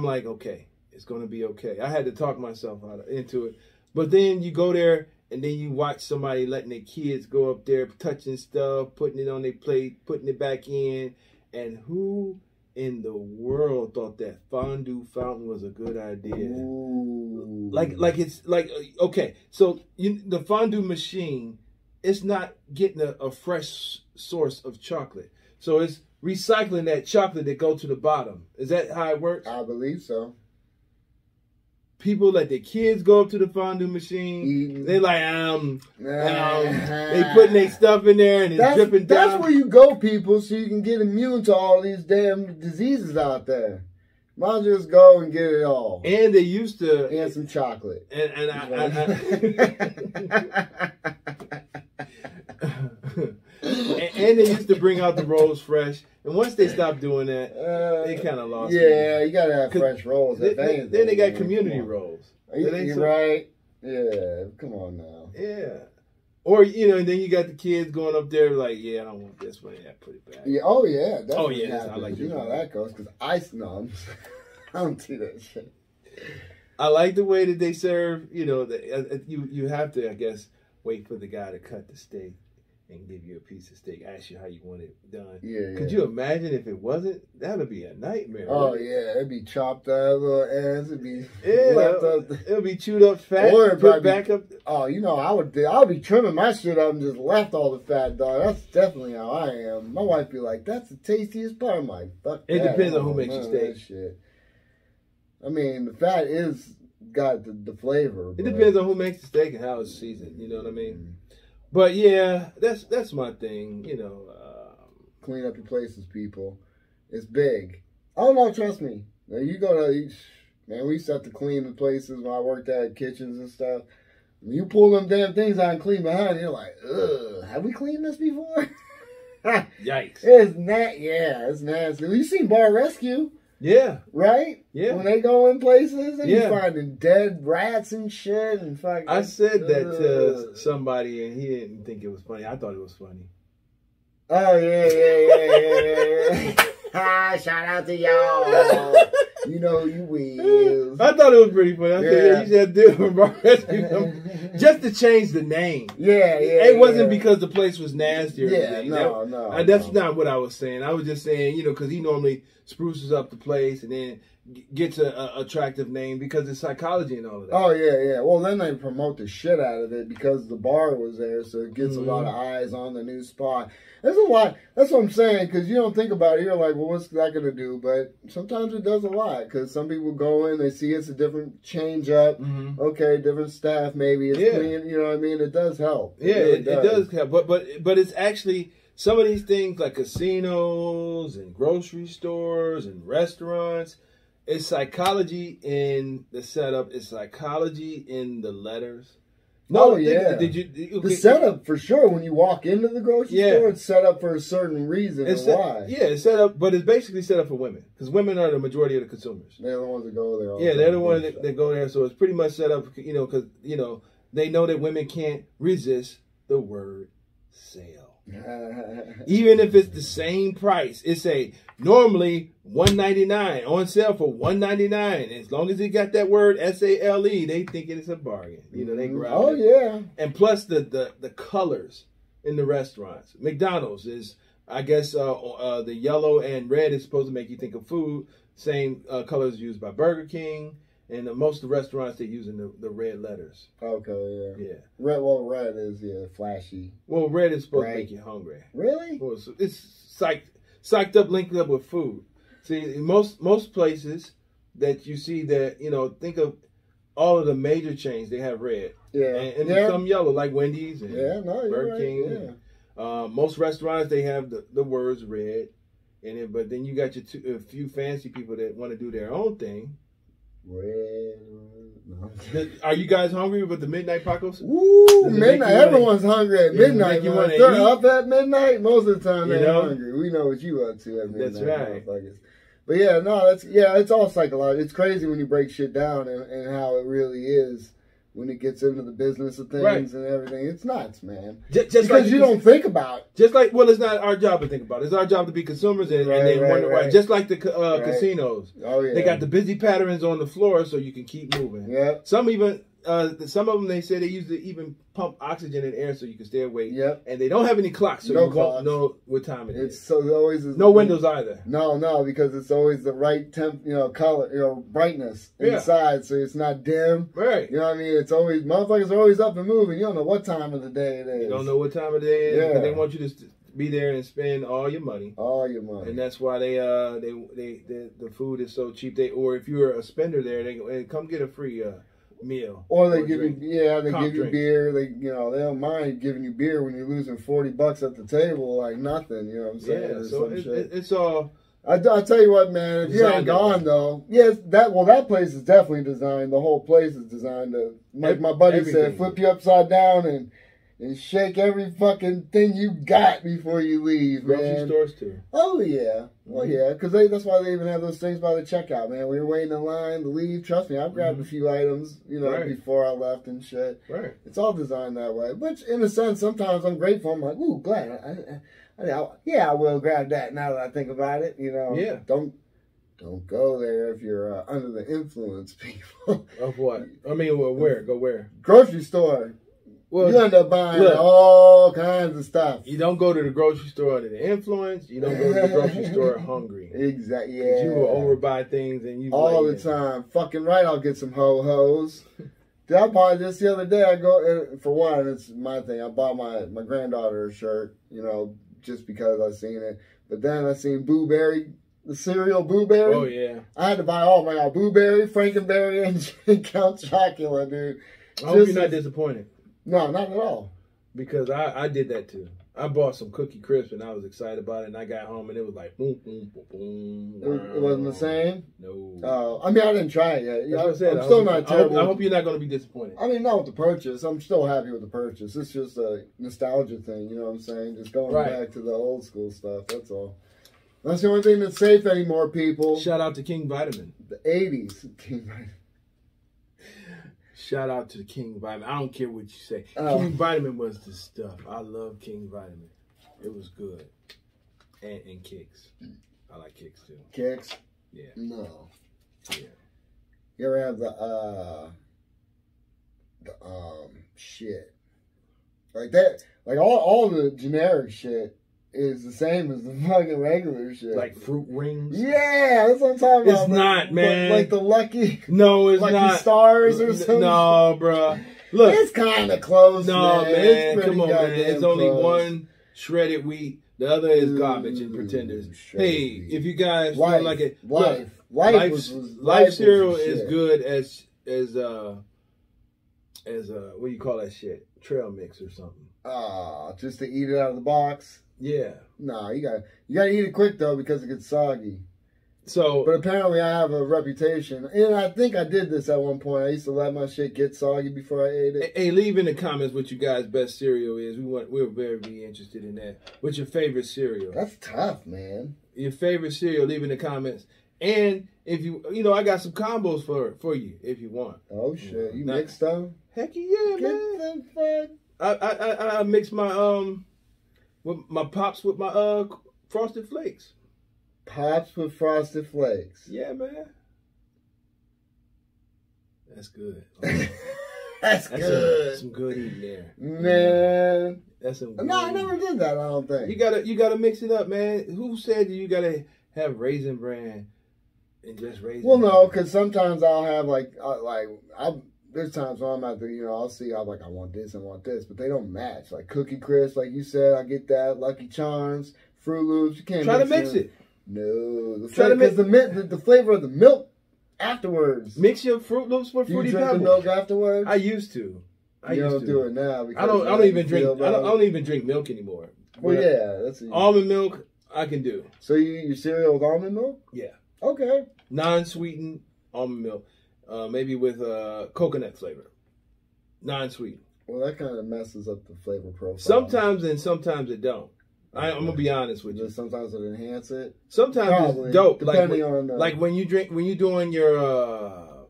like, okay, it's going to be okay. I had to talk myself into it. But then you go there and then you watch somebody letting their kids go up there, touching stuff, putting it on their plate, putting it back in. And who in the world thought that fondue fountain was a good idea? Ooh. Like it's like, okay, so the fondue machine, it's not getting a fresh source of chocolate. So it's recycling that chocolate that go to the bottom. Is that how it works? I believe so. People let their kids go up to the fondue machine. They like, they putting their stuff in there and it's dripping down. That's where you go, people, so you can get immune to all these damn diseases out there. Might as well just go and get it all. And they used to... And some chocolate. And and they used to bring out the rolls fresh. And once they stopped doing that, they kind of lost it. Yeah, you got to have fresh rolls. Then they got community rolls. You're right. Yeah, come on now. Yeah. Or, you know, and then you got the kids going up there like, yeah, I don't want this one. Yeah, put it back. Yeah, oh yeah, definitely. Oh yeah, happens. I like you know how that goes because I don't do that shit. I like the way that they serve. You know, you have to, I guess, wait for the guy to cut the steak and give you a piece of steak, ask you how you want it done. Yeah. Could you imagine if it wasn't? That would be a nightmare. Oh yeah, it'd be chopped up little ends. It'd be left up. It'll be chewed up fat. Or put back up. Oh, you know, I would be trimming my shit up and just left all the fat, dog. That's definitely how I am. My wife be like, "That's the tastiest part." I'm like, "Fuck." It that. depends on who makes your steak. Shit. I mean, the fat is got the flavor. It depends on who makes the steak and how it's seasoned. You know what I mean? But yeah, that's my thing. You know, clean up your places, people. It's big. Oh no, trust me. Now you go to man. We used to have to clean the places when I worked at kitchens and stuff. When you pull them damn things out and clean behind, you're like, ugh. Have we cleaned this before? Yikes! It's nasty. You seen Bar Rescue? Yeah. Right? Yeah. When they go in places and you're finding dead rats and shit and fucking. I said that to somebody and he didn't think it was funny. I thought it was funny. Oh, yeah. Shout out to y'all. You know you will. I thought it was pretty funny. I said, yeah, you should do it Bar Rescue. Just to change the name. Yeah. It wasn't because the place was nasty or anything. No. That's not what I was saying. I was just saying, you know, because he normally spruces up the place and then gets an attractive name because it's psychology and all of that. Oh, yeah. Well, then they promote the shit out of it because the bar was there, so it gets a lot of eyes on the new spot. There's a lot. That's what I'm saying, because you don't think about it. You're like, well, what's that going to do? But sometimes it does a lot, because some people go in, they see it's a different change up. Okay, different staff, maybe. It's clean, you know what I mean? It does help. It does help. But it's actually... Some of these things like casinos and grocery stores and restaurants, it's psychology in the setup. It's psychology in the letters. The setup for sure. When you walk into the grocery store, it's set up for a certain reason and why. Yeah, it's set up, but it's basically set up for women because women are the majority of the consumers. They're the ones that go there. They're the ones that go there. So it's pretty much set up, you know, because you know they know that women can't resist the word sale. Even if it's the same price, it's a normally $1.99 on sale for $1.99. As long as it got that word SALE, they think it is a bargain. You know, they grab it. Oh yeah. And plus the colors in the restaurants. McDonald's is, I guess, the yellow and red is supposed to make you think of food. Same colors used by Burger King. And most of the restaurants, they're using the red letters. Okay, yeah. Yeah. Red is, flashy. Well, red is supposed to make you hungry. Really? Well, it's psyched up, linked up with food. See, most places that you see that, you know, think of all of the major chains, they have red. Yeah. And some yellow, like Wendy's and Burger King. Yeah. Most restaurants, they have the words red. But then you got a few fancy people that want to do their own thing. Red. No. Are you guys hungry with the midnight Pacos? Ooh, midnight. Everyone's hungry at midnight. If they're up at midnight, most of the time they're know? hungry. We know what you up to at midnight. That's right. But yeah, no, it's all psychological. It's crazy when you break shit down and how it really is when it gets into the business of things and everything. It's nuts, man. Just because like you don't think about it. Just like, well, it's not our job to think about it. It's our job to be consumers and then wonder why. Just like the casinos. Oh, yeah. They got the busy patterns on the floor so you can keep moving. Yeah. Some of them, they say they use to even pump oxygen in air so you can stay awake. Yep. And they don't have any clocks, so you won't know what time it is. It's so always no windows either. No, because it's always the right color, brightness inside, so it's not dim. Right. You know what I mean? It's always motherfuckers are always up and moving. You don't know what time of the day it is. You don't know what time of the day it is. Yeah. They want you to be there and spend all your money. And that's why the food is so cheap. Or if you're a spender there, they come get a free meal. Or they give you beer. They don't mind giving you beer when you're losing $40 at the table like nothing. You know what I'm saying? Yeah, so it's all. I'll tell you what, man. If you ain't gone though, that place is definitely designed. The whole place is designed to, like my buddy said, flip you upside down and and shake every fucking thing you got before you leave, Grocery man. stores too. Oh yeah, well yeah, because that's why they even have those things by the checkout, man. We were waiting in line to leave. Trust me, I've grabbed a few items, Right. before I left and shit. Right. It's all designed that way, which in a sense, sometimes I'm grateful. I'm like, ooh, glad. I will grab that now that I think about it. Yeah. Don't go there if you're under the influence, people. Of what? I mean, well, where? Go where? Grocery store. Well, You end up buying look. all kinds of stuff. You don't go to the grocery store under the influence. You don't go to the grocery store hungry. Exactly. 'Cause Yeah. you will overbuy things and you all the blame it. time. Fucking right. I'll get some ho-hos. Did I buy this the other day? I go for one. It's my thing. I bought my granddaughter a shirt. Just because I seen it. But then I seen Boo Berry, the cereal Boo Berry. Oh yeah. I had to buy all my God, Boo Berry, Frankenberry, and Count Chocula, dude. I hope you're not disappointed. No, not at all. Because I did that too. I bought some Cookie Crisp and I was excited about it, and I got home and it was like boom, boom, boom, boom. It wasn't the same? No. I mean, I didn't try it yet. That's what I said. I'm still not terrible. I hope you're not going to be disappointed. I mean, not with the purchase. I'm still happy with the purchase. It's just a nostalgia thing, you know what I'm saying? Just going back to the old school stuff, that's all. That's the only thing that's safe anymore, people. Shout out to King Vitamin. The 80s. King Vitamin. Shout out to King Vitamin. I don't care what you say. Oh. King Vitamin was the stuff. I love King Vitamin. It was good. And Kicks. I like Kicks too. Kicks? Yeah. No. Yeah. You ever have the shit. Like that, like all the generic shit is the same as the fucking regular shit. Like fruit rings? Yeah, that's what I'm talking about. It's not, man. Like the Lucky Lucky Stars or something. No, bro. Look. It's kind of close, No, man. It's Come on, man. It's only close. one shredded wheat. The other is garbage and pretenders. Hey, if you guys feel like it, Life cereal was is shit. good as what do you call that shit? Trail mix or something. Just to eat it out of the box. Yeah. No, you gotta eat it quick though because it gets soggy. So, but apparently I have a reputation, and I think I did this at one point. I used to let my shit get soggy before I ate it. Hey, leave in the comments what you guys' best cereal is. We're very interested in that. What's your favorite cereal? That's tough, man. Your favorite cereal? Leave in the comments. And if I got some combos for you if you want. Oh shit, you mixed them? Heck yeah, man. I mix my with my Pops with my Frosted Flakes. Pops with Frosted Flakes. Yeah, man. That's good. That's good. Some good eating there, man. That's some. No, I never did that. I don't think. You gotta mix it up, man. Who said you gotta have Raisin Bran and just Raisin? Well, no, because sometimes I'll have there's times when I'm at the, I'll see, I want this, but they don't match. Like Cookie Crisp, like you said, I get that. Lucky Charms, Fruit Loops, you can't try to mix it. No, the flavor of the milk afterwards. Mix your Fruit Loops with Fruity Pebbles. You drink the milk afterwards? I used to. You don't do it now. Because I don't even drink milk anymore. Well, yeah, that's almond milk. I can do. So you eat your cereal with almond milk? Yeah. Okay. Non-sweetened almond milk, maybe with coconut flavor. Non-sweetened. Well, that kind of messes up the flavor profile. Sometimes and sometimes it don't. I'm gonna be honest with you. Just sometimes it enhance it. Sometimes probably, it's dope. Depending on like when you're doing your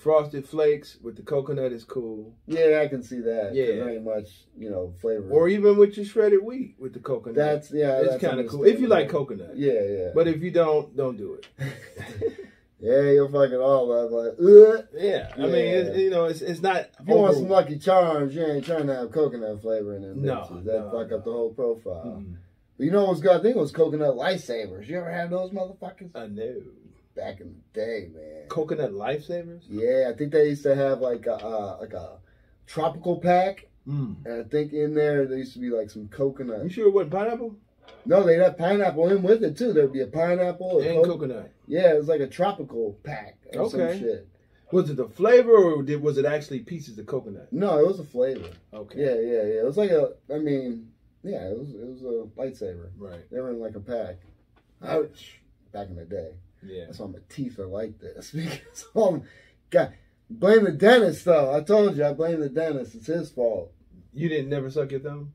Frosted Flakes with the coconut is cool. Yeah, I can see that. Yeah, there ain't much flavor. Or even with your shredded wheat with the coconut. That's kind of cool if you like coconut. Yeah. But if you don't do it. Yeah, you'll fucking all up like, ugh. Yeah, I mean, it's not. If you want some Lucky Charms, you ain't trying to have coconut flavor in them. No, that fuck up the whole profile. Mm-hmm. But you know what's good? I think it was coconut lifesavers. You ever had those motherfuckers? I know. Back in the day, man. Coconut lifesavers? Yeah, I think they used to have like a tropical pack, and I think in there used to be like some coconut. You sure it wasn't pineapple? No, they'd have pineapple in with it too. There'd be a pineapple and coconut. Yeah, it was like a tropical pack or some shit. Was it the flavor or was it actually pieces of coconut? No, it was a flavor. Okay. Yeah. It was like it was a lightsaber. Right. They were in like a pack. Ouch. Back in the day. Yeah. That's why my teeth are like this. Because God, blame the dentist though. I told you I blame the dentist. It's his fault. You didn't never suck your thumb?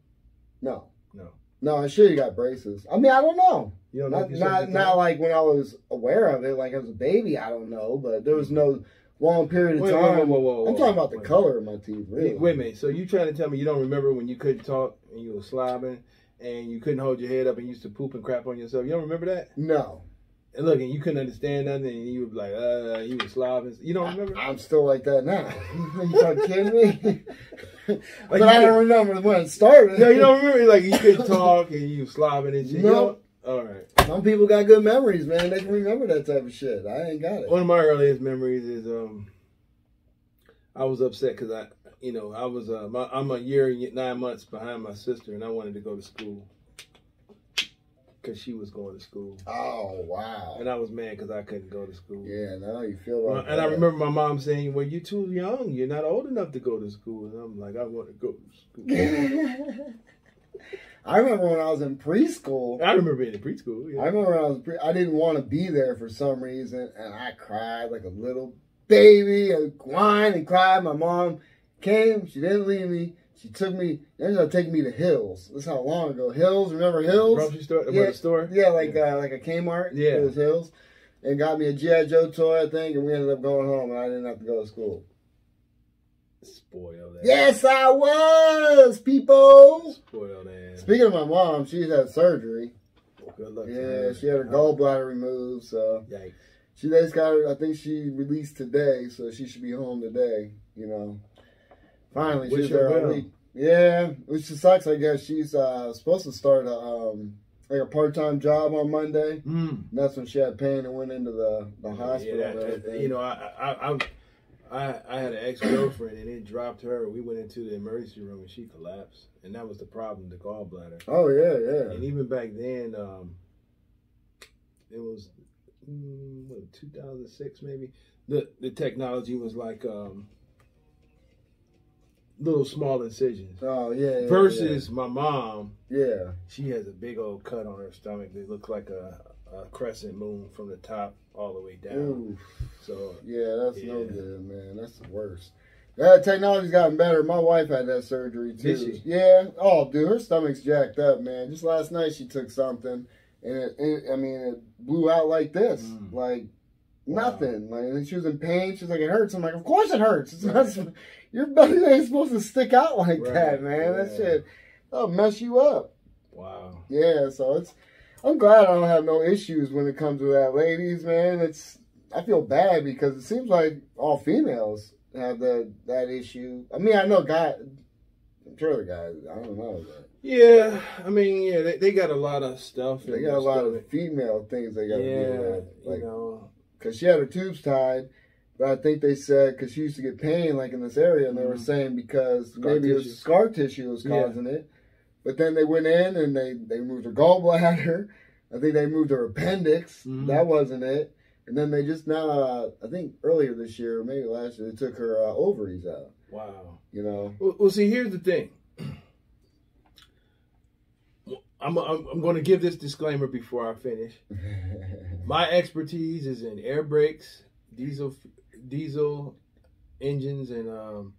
No. No. No, I'm sure you got braces. I mean, I don't know. You don't know if you sucked your Not thumb? like when I was aware of it, like as a baby, I don't know, but there was no long period of Wait, time. whoa, I'm talking about the wait. color of my teeth, really. Wait a minute. So you trying to tell me you don't remember when you couldn't talk and you were slobbing and you couldn't hold your head up and you used to poop and crap on yourself? You don't remember that? No. And look, and you couldn't understand nothing and you were like, you were slobbing. You don't remember? I'm still like that now. You fucking kidding me? But you I don't remember when it started. No, you don't remember? Like you couldn't talk and you were slobbing and shit? No. You don't? All right. Some people got good memories, man. They can remember that type of shit. I ain't got it. One of my earliest memories is I was upset because I'm a year and 9 months behind my sister and I wanted to go to school because she was going to school. Oh, wow. And I was mad because I couldn't go to school. Yeah, now you feel like And I remember my mom saying, well, you're too young. You're not old enough to go to school. And I'm like, I want to go to school. I remember when I was in preschool. I remember being in preschool. Yeah. I remember when I was I didn't want to be there for some reason, and I cried like a little baby and whined and cried. My mom came. She didn't leave me. She took me. They ended up taking me to Hills. This is how long ago. Hills, remember Hills? Grocery store? Yeah, The store? Yeah, like a Kmart. Yeah. It was Hills. And got me a G.I. Joe toy, I think, and we ended up going home, and I didn't have to go to school. Spoiled ass. Yes, I was, people. Spoiled ass. Speaking of my mom, she's had surgery. Good luck to Yeah, her. she had her gallbladder removed, so Yikes. she just got her. I think she released today, so she should be home today. You know, finally Wish she's her there all well. week. Yeah, which sucks. I guess she's supposed to start a part-time job on Monday. And that's when she had pain and went into the hospital. Yeah, and everything. you know, I had an ex-girlfriend and it dropped her. We went into the emergency room and she collapsed. And that was the problem, the gallbladder. Oh yeah. And even back then, it was 2006 maybe. The technology was like little small incisions. Oh yeah. Versus my mom, Yeah. she has a big old cut on her stomach that looked like a crescent moon from the top all the way down. Ooh. So Yeah, that's no good, man. That's the worst. That technology's gotten better. My wife had that surgery too. Did she? Yeah. Oh, dude, her stomach's jacked up, man. Just last night she took something, and it blew out like this, like nothing. Like, and she was in pain. She's like, it hurts. I'm like, of course it hurts. It's not. Your belly ain't supposed to stick out like that, man. That shit, that'll mess you up. wow. Yeah. So I'm glad I don't have no issues when it comes to that, ladies, man. I feel bad because it seems like all females have that issue. I mean, I know guys. I'm sure the guys. I don't know. But Yeah, I mean, they got a lot of stuff. they got a lot of female things they got to deal with. Like, you know. because she had her tubes tied, but I think they said because she used to get pain like in this area, and they were saying because maybe it was scar tissue was causing it. But then they went in and they removed her gallbladder. I think they moved her appendix. That wasn't it. And then they just now, I think earlier this year, or maybe last year, they took her ovaries out. Wow. You know. Well, see, here's the thing. I'm going to give this disclaimer before I finish. My expertise is in air brakes, diesel engines, and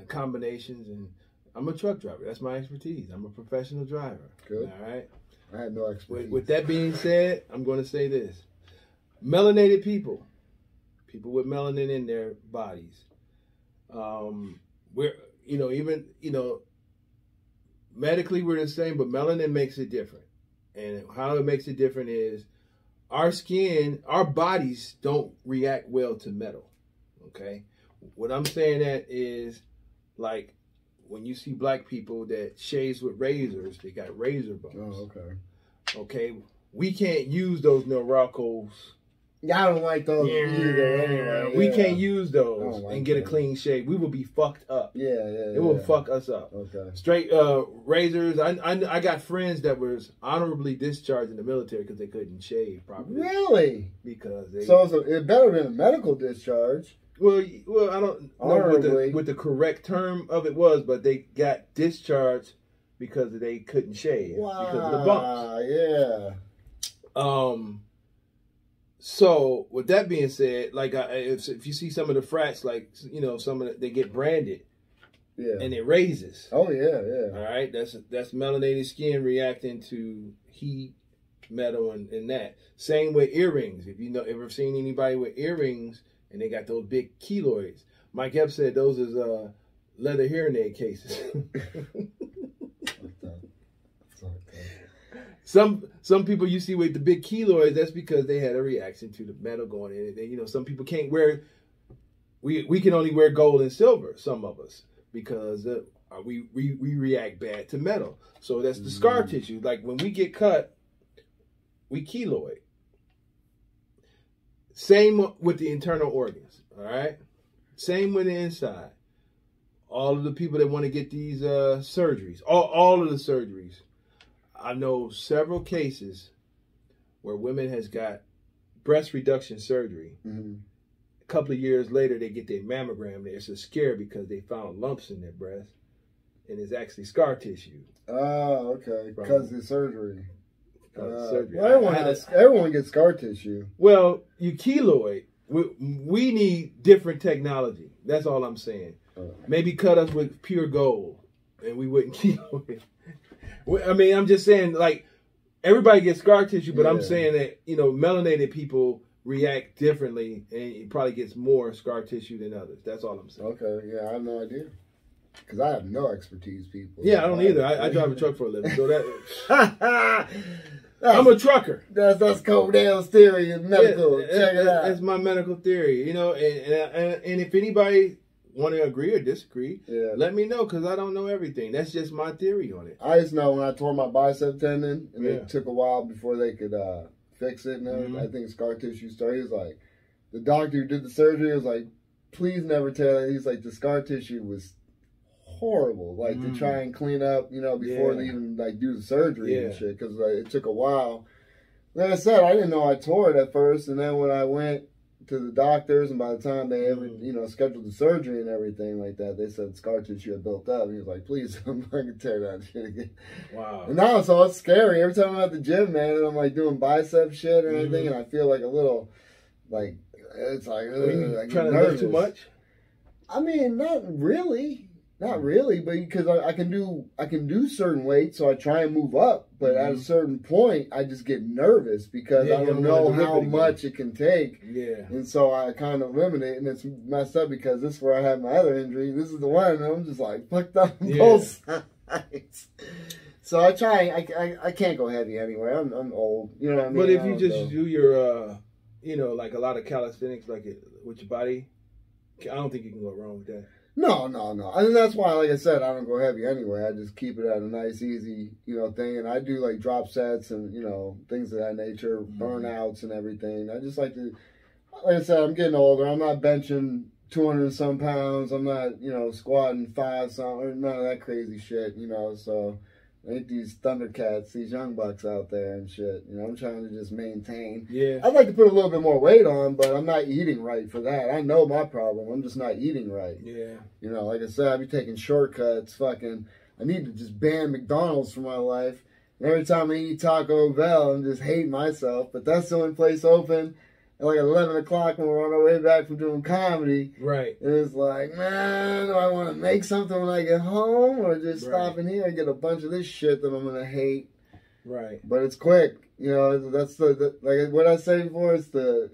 combinations. And I'm a truck driver. That's my expertise. I'm a professional driver. Good. All right. I had no expertise. With that being said, I'm going to say this. Melanated people with melanin in their bodies, medically we're the same, but melanin makes it different. And how it makes it different is our skin, our bodies don't react well to metal. Okay? What I'm saying that is, like, when you see black people that shaves with razors, they got razor bumps. Oh, okay. Okay? We can't use those Noracos. Yeah, I don't like those either anyway. We Yeah. can't use those like and get a those. clean shave. We will be fucked up. Yeah. It will fuck us up. Okay. Straight razors. I got friends that was honorably discharged in the military because they couldn't shave properly. Really? Because they. So it better than a medical discharge. Well, I don't know what the correct term of it was, but they got discharged because they couldn't shave because of the bumps. Yeah. So with that being said, like if you see some of the frats, like some of they get branded and it raises. Oh yeah, yeah. All right, that's melanated skin reacting to heat, metal, and that. Same with earrings. If you know, ever seen anybody with earrings and they got those big keloids? Mike Epps said those is leather hearing aid cases. Some people you see with the big keloids, that's because they had a reaction to the metal going in it. And, you know, some people can't wear. We can only wear gold and silver. Some of us, because we react bad to metal. So that's the scar tissue. Like when we get cut, we keloid. Same with the internal organs. All right. Same with the inside. All of the people that want to get these surgeries, all of the surgeries. I know several cases where women has got breast reduction surgery. A couple of years later, they get their mammogram. They're so scared because they found lumps in their breast, and it's actually scar tissue. Oh, okay. Because of the surgery. Surgery. Well, everyone gets scar tissue. Well, you keloid. We need different technology. That's all I'm saying. Maybe cut us with pure gold, and we wouldn't keloid. I mean, I'm just saying, like, everybody gets scar tissue, but I'm saying that, you know, melanated people react differently, and it probably gets more scar tissue than others. That's all I'm saying. Okay, yeah, I have no idea. Because I have no expertise, people. Yeah, I don't either. I drive a truck for a living, so that... I'm a trucker. That's Codell's theory in medical. Check it out. That's my medical theory, you know, and if anybody want to agree or disagree, let me know, because I don't know everything. That's just my theory on it. I just know when I tore my bicep tendon, and it took a while before they could fix it and everything. I think scar tissue started. He was like, the doctor who did the surgery was like, please never tear that. He's like, the scar tissue was horrible, like to try and clean up, you know, before they even like do the surgery and shit, because it took a while. Like I said, I didn't know I tore it at first, and then when I went to the doctors, and by the time they ever, you know, scheduled the surgery and everything like that, they said scar tissue had built up. And he was like, please, I'm not gonna tear that shit again. Wow. And now it's scary. Every time I'm at the gym, man, and I'm like doing bicep shit or anything, and I feel like a little, like, it's like, like trying to lift too much? I mean, not really. Not really, but because I can do certain weights, so I try and move up. But at a certain point, I just get nervous because I don't know how much it can take. Yeah. And so I kind of limit it, and it's messed up because this is where I had my other injury. This is the one, and I'm just like fucked up on both sides. So I try. I can't go heavy anyway. I'm old. You know what I mean? But if you just do your, you know, like a lot of calisthenics, like with your body, I don't think you can go wrong with that. No. I mean, that's why, like I said, I don't go heavy anyway. I just keep it at a nice, easy, you know, thing. And I do, like, drop sets and, you know, things of that nature, burnouts and everything. I just like to, like I said, I'm getting older. I'm not benching 200 and some pounds. I'm not, you know, squatting 5 something, none of that crazy shit, you know. So, ain't these Thundercats, these young bucks out there and shit. You know, I'm trying to just maintain. Yeah. I'd like to put a little bit more weight on, but I'm not eating right for that. I know my problem. I'm just not eating right. Yeah. You know, like I said, I be taking shortcuts. Fucking, I need to just ban McDonald's from my life. And every time I eat Taco Bell, I'm just hating myself. But that's the only place open at like 11 o'clock when we're on our way back from doing comedy. Right. And it's like, man, do I want to make something when I get home, or just stop in here and get a bunch of this shit that I'm going to hate? Right. But it's quick. You know, that's the like what I say before, it's the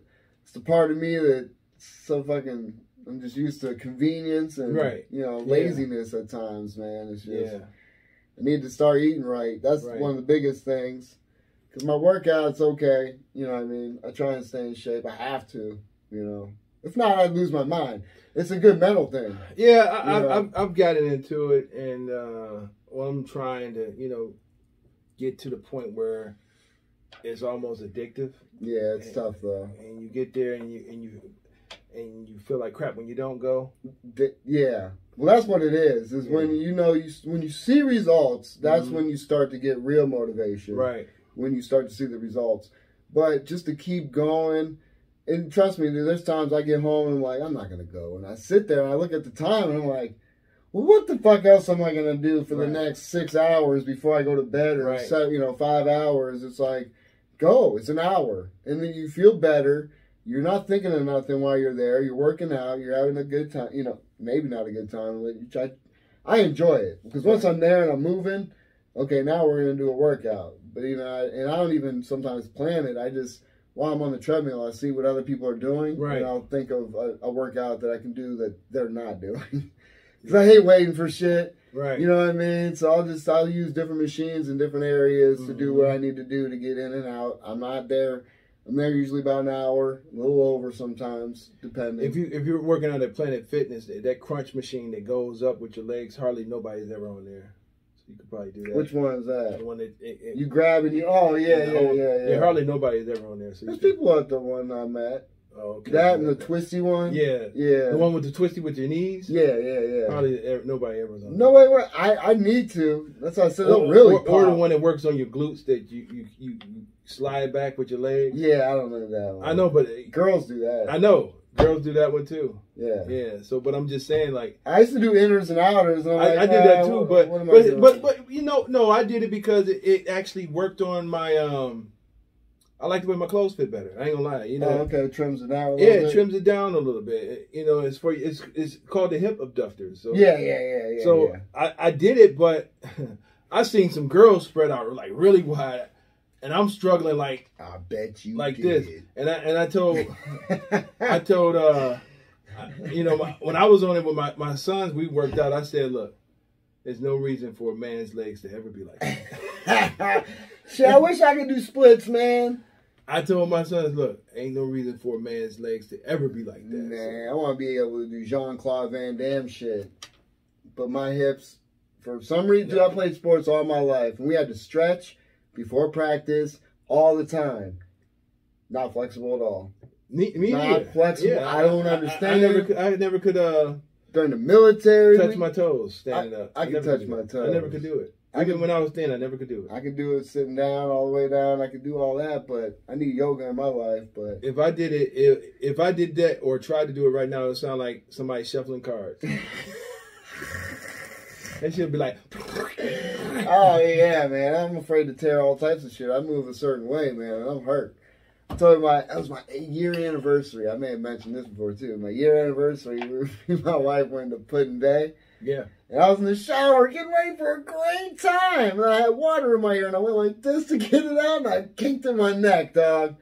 part of me that so fucking, I'm just used to convenience and, you know, laziness at times, man. It's just, I need to start eating right. That's one of the biggest things. Because my workout's okay, you know what I mean? I try and stay in shape. I have to, you know. If not, I'd lose my mind. It's a good mental thing. Yeah, I've gotten into it, and well, I'm trying to, you know, get to the point where it's almost addictive. Yeah, it's tough though. And you get there, and you feel like crap when you don't go. Yeah. Well, that's what it is. Is when you know when you see results, that's when you start to get real motivation. Right. When you start to see the results. But just to keep going, and trust me, there's times I get home and I'm like, I'm not going to go. And I sit there and I look at the time and I'm like, well, what the fuck else am I going to do for the next 6 hours before I go to bed, or 5 hours? It's like, go. It's an hour. And then you feel better. You're not thinking of nothing while you're there. You're working out. You're having a good time. You know, maybe not a good time. I enjoy it because once I'm there and I'm moving, okay, now we're gonna do a workout. But I don't even sometimes plan it. I just while I'm on the treadmill, I see what other people are doing, right. and I'll think of a workout that I can do that they're not doing. Because I hate waiting for shit. Right. You know what I mean? So I'll use different machines in different areas to do what I need to do to get in and out. I'm not there. I'm there usually about an hour, a little over sometimes, depending. If you're working out at Planet Fitness, that crunch machine that goes up with your legs, hardly nobody's ever on there. So you could probably do that. Which one is that? The one that you grab and you. Oh yeah. Hardly nobody's ever on there. So there's people at the one I'm at. Oh, okay. That and the twisty one. Yeah. The one with the twisty with your knees. Yeah. Hardly nobody ever's on. No way. I need to. That's why I said. Or the one that works on your glutes that you slide back with your legs. Yeah, I don't know that one. I know, but girls do that. I know. Girls do that one too. Yeah. So, but I'm just saying, like, I used to do inners and outers. And I did that too, but you know, no, I did it because it actually worked on my I like the way my clothes fit better. I ain't gonna lie, you know. Oh, okay, it trims it down a little bit. Yeah, it trims it down a little bit. You know, it's called the hip abductors. So yeah. So I did it, but I seen some girls spread out like really wide, and I'm struggling like I bet you like did. this. And I told you know, when I was on it with my sons, we worked out. I said, look, there's no reason for a man's legs to ever be like that. Shit, I wish I could do splits, man. I told my sons, look, ain't no reason for a man's legs to ever be like that. Man, I want to be able to do Jean-Claude Van Damme shit. But my hips, for some reason, I played sports all my life. And we had to stretch before practice all the time. Not flexible at all. Me not neither. Flexible. Yeah, I don't understand. I never could during the military, touch my toes standing up. I could touch my toes. I never could do it. Even when I was thin, I never could do it. I could do it sitting down all the way down. I could do all that, but I need yoga in my life. But if I did it, if I did that or tried to do it right now, it would sound like somebody shuffling cards. That shit would be like. Oh yeah, man! I'm afraid to tear all types of shit. I move a certain way, man, and I'm hurt. I told you that was my 8-year anniversary. I may have mentioned this before too. My year anniversary, me and my wife went to Pudding Day. Yeah. And I was in the shower getting ready for a great time. And I had water in my ear and I went like this to get it out and I kinked in my neck, dog.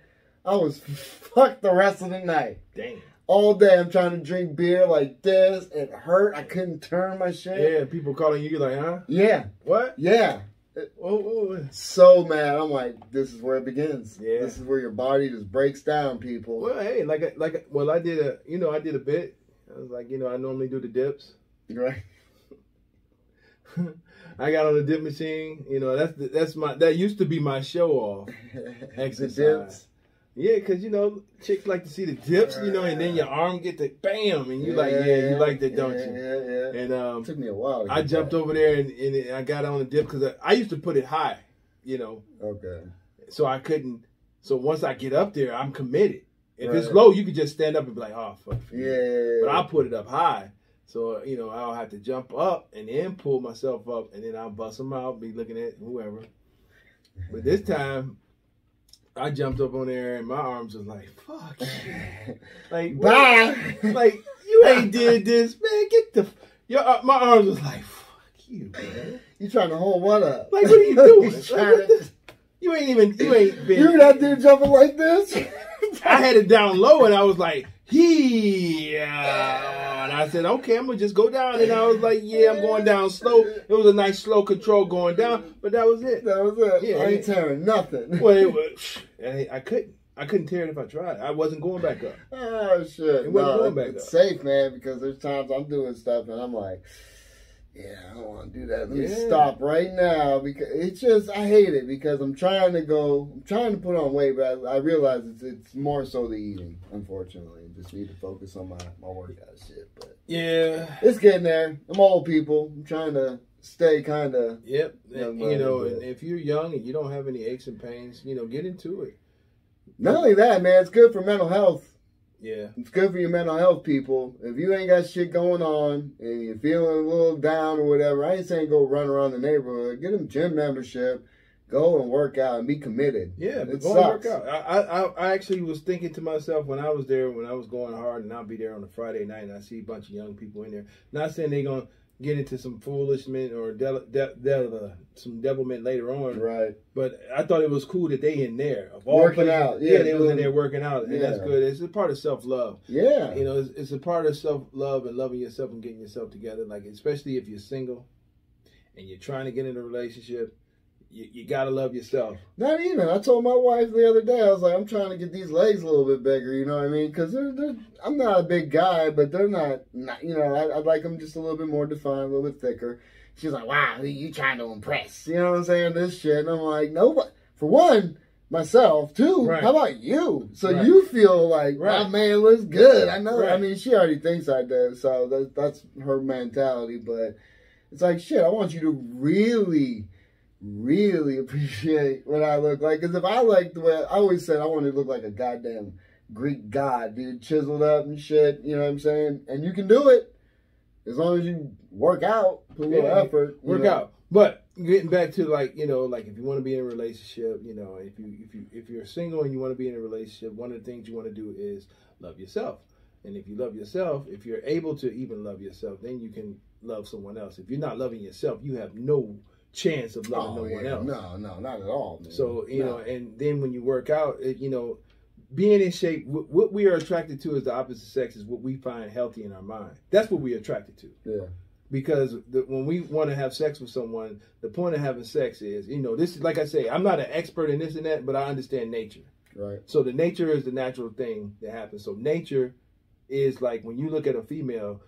I was fucked the rest of the night. Damn. All day I'm trying to drink beer like this. It hurt. I couldn't turn my shit. Yeah, people calling you like, huh? Yeah. What? Yeah. Oh. So mad. I'm like, this is where it begins. Yeah. This is where your body just breaks down, people. Well, hey, I did a bit. I was like, I normally do the dips. Right. I got on the dip machine. That used to be my show off exercise. The dips. Yeah, because chicks like to see the dips, and then your arm get the bam, and you you like that, don't you? Yeah. And it took me a while. I jumped over there and I got on the dip because I used to put it high, Okay. So I couldn't. So once I get up there, I'm committed. If Right. it's low, you could just stand up and be like, oh fuck. Yeah. But I put it up high. So, I'll have to jump up and then pull myself up and then I'll bust them out, be looking at whoever. But this time, I jumped up on there and my arms was like, fuck you. Like, bye. Like, you ain't did this, man. My arms was like, fuck you, man. You trying to hold one up. Like, what are you doing? You ain't been. You're not there jumping like this? I had it down low and I was like, and I said, okay, I'm gonna just go down. And I was like, yeah, I'm going down slow. It was a nice slow control going down, but that was it. That was it. Yeah, I ain't tearing nothing. Well, I couldn't tear it if I tried. I wasn't going back up. Oh shit! It wasn't going back it's up. safe, man, because there's times I'm doing stuff and I'm like, yeah, I don't want to do that. Let me stop right now because it's just I hate it because I'm trying to put on weight, but I realize it's more so the eating. Unfortunately, I just need to focus on my workout shit. But yeah, it's getting there. I'm old people. I'm trying to stay kind of. Yep. And if you're young and you don't have any aches and pains, get into it. Not only that, man, it's good for mental health. Yeah. It's good for your mental health, people. If you ain't got shit going on and you're feeling a little down or whatever, I ain't saying go run around the neighborhood. Get a gym membership. Go and work out and be committed. Yeah, it go sucks. and work out. I actually was thinking to myself when I was there, when I was going hard, and I'll be there on a Friday night, and I see a bunch of young people in there. Not saying they're going to get into some foolishness or some devilment later on. Right. But I thought it was cool that they in there. Of all working places, out. Yeah, they was in there working out. And that's good. It's a part of self-love. Yeah. You know, it's a part of self-love and loving yourself and getting yourself together. Like, especially if you're single and you're trying to get in a relationship, you got to love yourself. Not even. I told my wife the other day, I was like, I'm trying to get these legs a little bit bigger, you know what I mean? Because I'm not a big guy, but they're not you know, I'd like them just a little bit more defined, a little bit thicker. She's like, wow, who you trying to impress? You know what I'm saying? This shit. And I'm like, no, for one, myself. Two, how about you? So you feel like, my man looks good. I know. I mean, she already thinks I do, so that's her mentality. But it's like, shit, I want you to really appreciate what I look like. Because if I like the way, I always said I want to look like a goddamn Greek god, dude, chiseled up and shit, you know what I'm saying? And you can do it as long as you work out, put a little effort. Work out. But getting back to, like, you know, like if you want to be in a relationship, you know, if you're single and you want to be in a relationship, one of the things you want to do is love yourself. And if you love yourself, if you're able to even love yourself, then you can love someone else. If you're not loving yourself, you have no chance of loving no one else. No, not at all, man. So, you know, and then when you work out, you know, being in shape, what we are attracted to as the opposite sex is what we find healthy in our mind. That's what we're attracted to. Yeah. Because when we want to have sex with someone, the point of having sex is, you know, this is, like I say, I'm not an expert in this and that, but I understand nature. Right. So the nature is the natural thing that happens. So nature is like when you look at a female,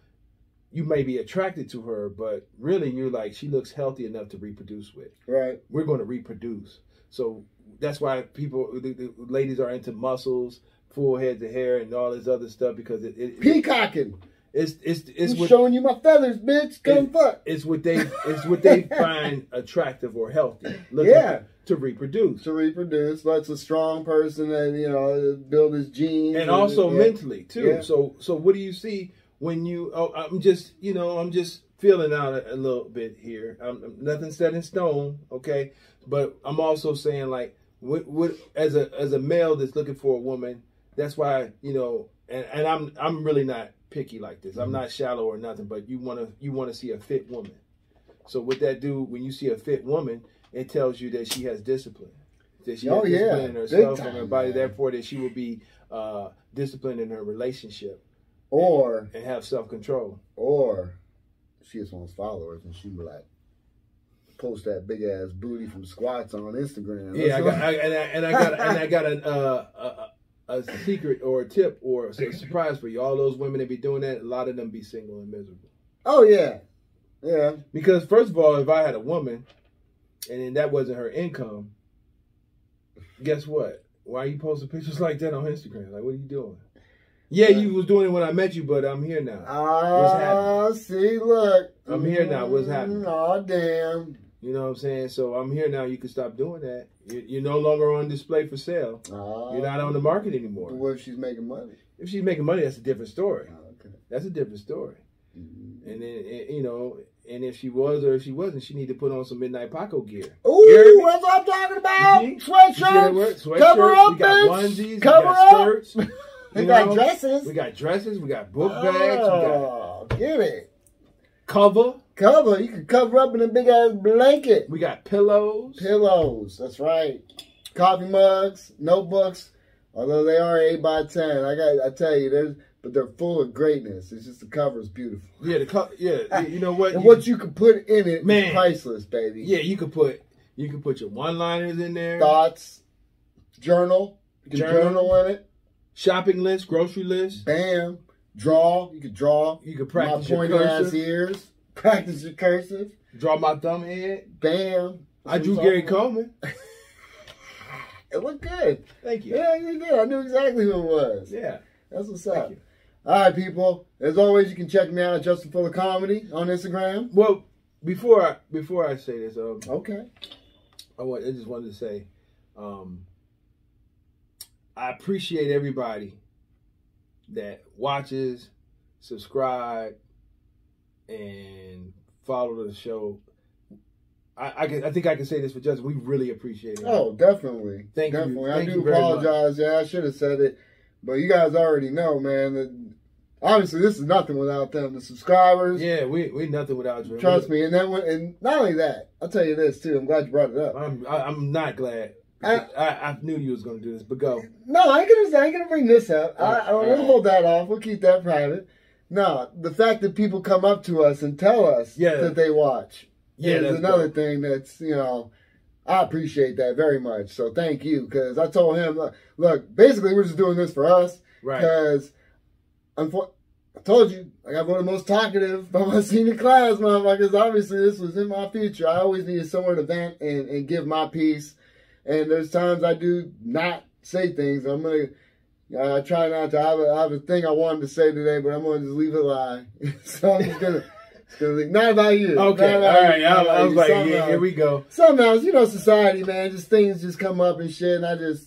you may be attracted to her, but really you're like, she looks healthy enough to reproduce with. Right. We're going to reproduce. So that's why the ladies are into muscles, full heads of hair, and all this other stuff, because peacocking. It's what, showing you my feathers, bitch. Come fuck. It's what they find attractive or healthy. To reproduce. To reproduce. That's a strong person that, you know, build his genes. And also mentally too. Yeah. So what do you see when you? Oh, I'm just feeling out a little bit here. Nothing set in stone, okay? But I'm also saying, like, what as a male that's looking for a woman, that's why, you know, and I'm really not picky like this. I'm not shallow or nothing, but you wanna see a fit woman. So what that do, when you see a fit woman, it tells you that she has discipline. That she has discipline in herself and her body, therefore that she will be disciplined in her relationship. Or and have self-control. Or she has one followers and she be like, post that big ass booty from squats on Instagram. Yeah, I got a secret or a tip or a surprise for you. All those women that be doing that, a lot of them be single and miserable. Oh yeah, yeah. Because first of all, if I had a woman and then that wasn't her income, guess what? Why are you posting pictures like that on Instagram? Like, what are you doing? Yeah, you was doing it when I met you, but I'm here now. What's happening? See, look. I'm here now. What's happening? Oh, damn. You know what I'm saying? So I'm here now. You can stop doing that. You're no longer on display for sale. You're not on the market anymore. What if she's making money? If she's making money, that's a different story. Okay. That's a different story. Mm-hmm. And then, you know, and if she was or if she wasn't, she need to put on some Midnight Paco gear. Ooh, that's what I'm talking about. Sweatshirts. Cover up, we got onesies. Cover we got up. skirts. We got dresses. We got dresses. We got book bags. Get it. Cover. You can cover up in a big ass blanket. We got pillows. That's right. Coffee mugs, notebooks. Although they are 8x10, I tell you, but they're full of greatness. It's just the cover is beautiful. Yeah, you know what? And what you can put in it is priceless, baby. Yeah, you could put your one-liners in there. Thoughts, journal. You can journal in it. Shopping list, grocery list. Bam. Draw. You could draw. You could practice my your cursive. Ass ears. Practice your cursive. Draw my thumb head. Bam. I drew Gary Coleman. It looked good. Thank you. Yeah, you did. I knew exactly who it was. Yeah. That's what's up. All right, people. As always, you can check me out at Justin Fuller Comedy on Instagram. Well, before I say this, okay. I just wanted to say, I appreciate everybody that watches, subscribe, and follow the show. I think I can say this for Justin. We really appreciate it. Oh, definitely. Thank you. I do apologize. Yeah, I should have said it. But you guys already know, man, that Obviously, this is nothing without them. The subscribers. Yeah, we nothing without you. Trust me. And then, and not only that, I'll tell you this too. I'm glad you brought it up. I'm not glad. I knew you was gonna do this, but go. No, I ain't gonna bring this up. We'll hold that off. We'll keep that private. No, the fact that people come up to us and tell us that they watch is another thing that's, you know, I appreciate that very much. So thank you, because I told him, look, basically we're just doing this for us. Right. Because I told you, I got one of the most talkative by my senior class, motherfuckers. Obviously, this was in my future. I always needed somewhere to vent and give my piece. And there's times I do not say things. I'm going to try not to. I have a thing I wanted to say today, but I'm going to just leave it lie. So I'm just going to not about you. Okay, all right. I was like, yeah, here we go. Sometimes, you know, society, man, just things just come up and shit, and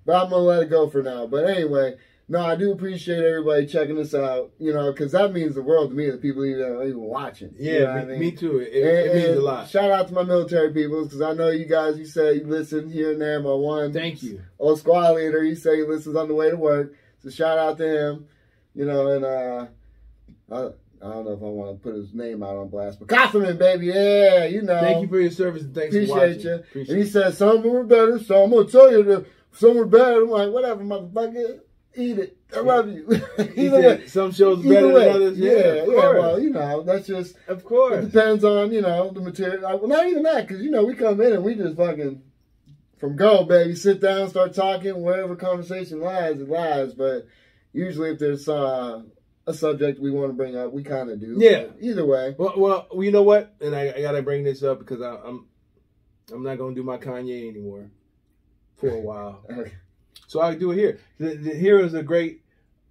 but I'm going to let it go for now. But anyway, no, I do appreciate everybody checking us out, you know, because that means the world to me that people even watching. Yeah, you know what I mean? Me too. It means a lot. Shout out to my military people, because I know you guys, you say you listen here and there. My one Thank you. Old squad leader, he say he listens on the way to work. So shout out to him, you know, and I don't know if I want to put his name out on blast, but Kofferman, baby, yeah, you know. Thank you for your service and thanks for watching. Appreciate you. And he said some were better, so I'm going to tell you that some were bad. I'm like, whatever, motherfucker. Eat it. I love you. He said some shows better than others. Yeah, well, you know, that's just... Of course. It depends on, you know, the material. Well, not even that, because, you know, we come in and we just fucking... From go, baby. Sit down, start talking. Wherever conversation lies, it lies. But usually if there's a subject we want to bring up, we kind of do. Yeah. But either way. Well, you know what? And I got to bring this up because I'm not going to do my Kanye anymore for a while. Okay. So I do it here. Here is a great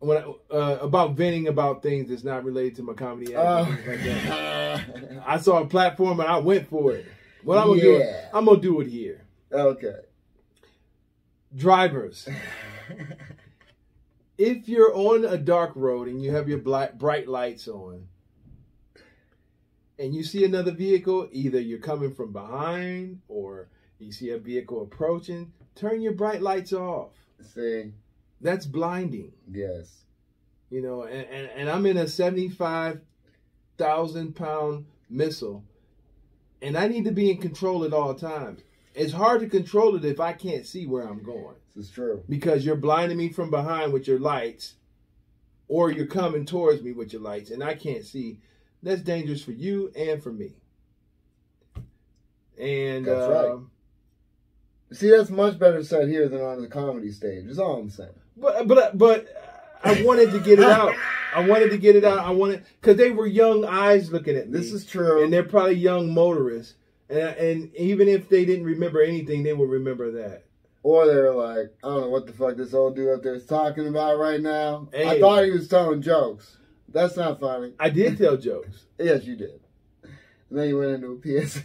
about venting about things that's not related to my comedy act. Like that. I saw a platform and I went for it. What I'm gonna do? I'm gonna do it here. Okay. Drivers, if you're on a dark road and you have your bright lights on, and you see another vehicle, either you're coming from behind or you see a vehicle approaching, turn your bright lights off. See, that's blinding. Yes. You know, and I'm in a 75,000-pound missile, and I need to be in control at all times. It's hard to control it if I can't see where I'm going. This is true. Because you're blinding me from behind with your lights, or you're coming towards me with your lights, and I can't see. That's dangerous for you and for me. And that's right. See, that's much better said here than on the comedy stage. That's all I'm saying. But I wanted to get it out. I wanted, because they were young eyes looking at me. This is true. And they're probably young motorists. And even if they didn't remember anything, they will remember that. Or they're like, I don't know what the fuck this old dude up there is talking about right now. Hey. I thought he was telling jokes. That's not funny. I did tell jokes. Yes, you did. And then you went into a PSA.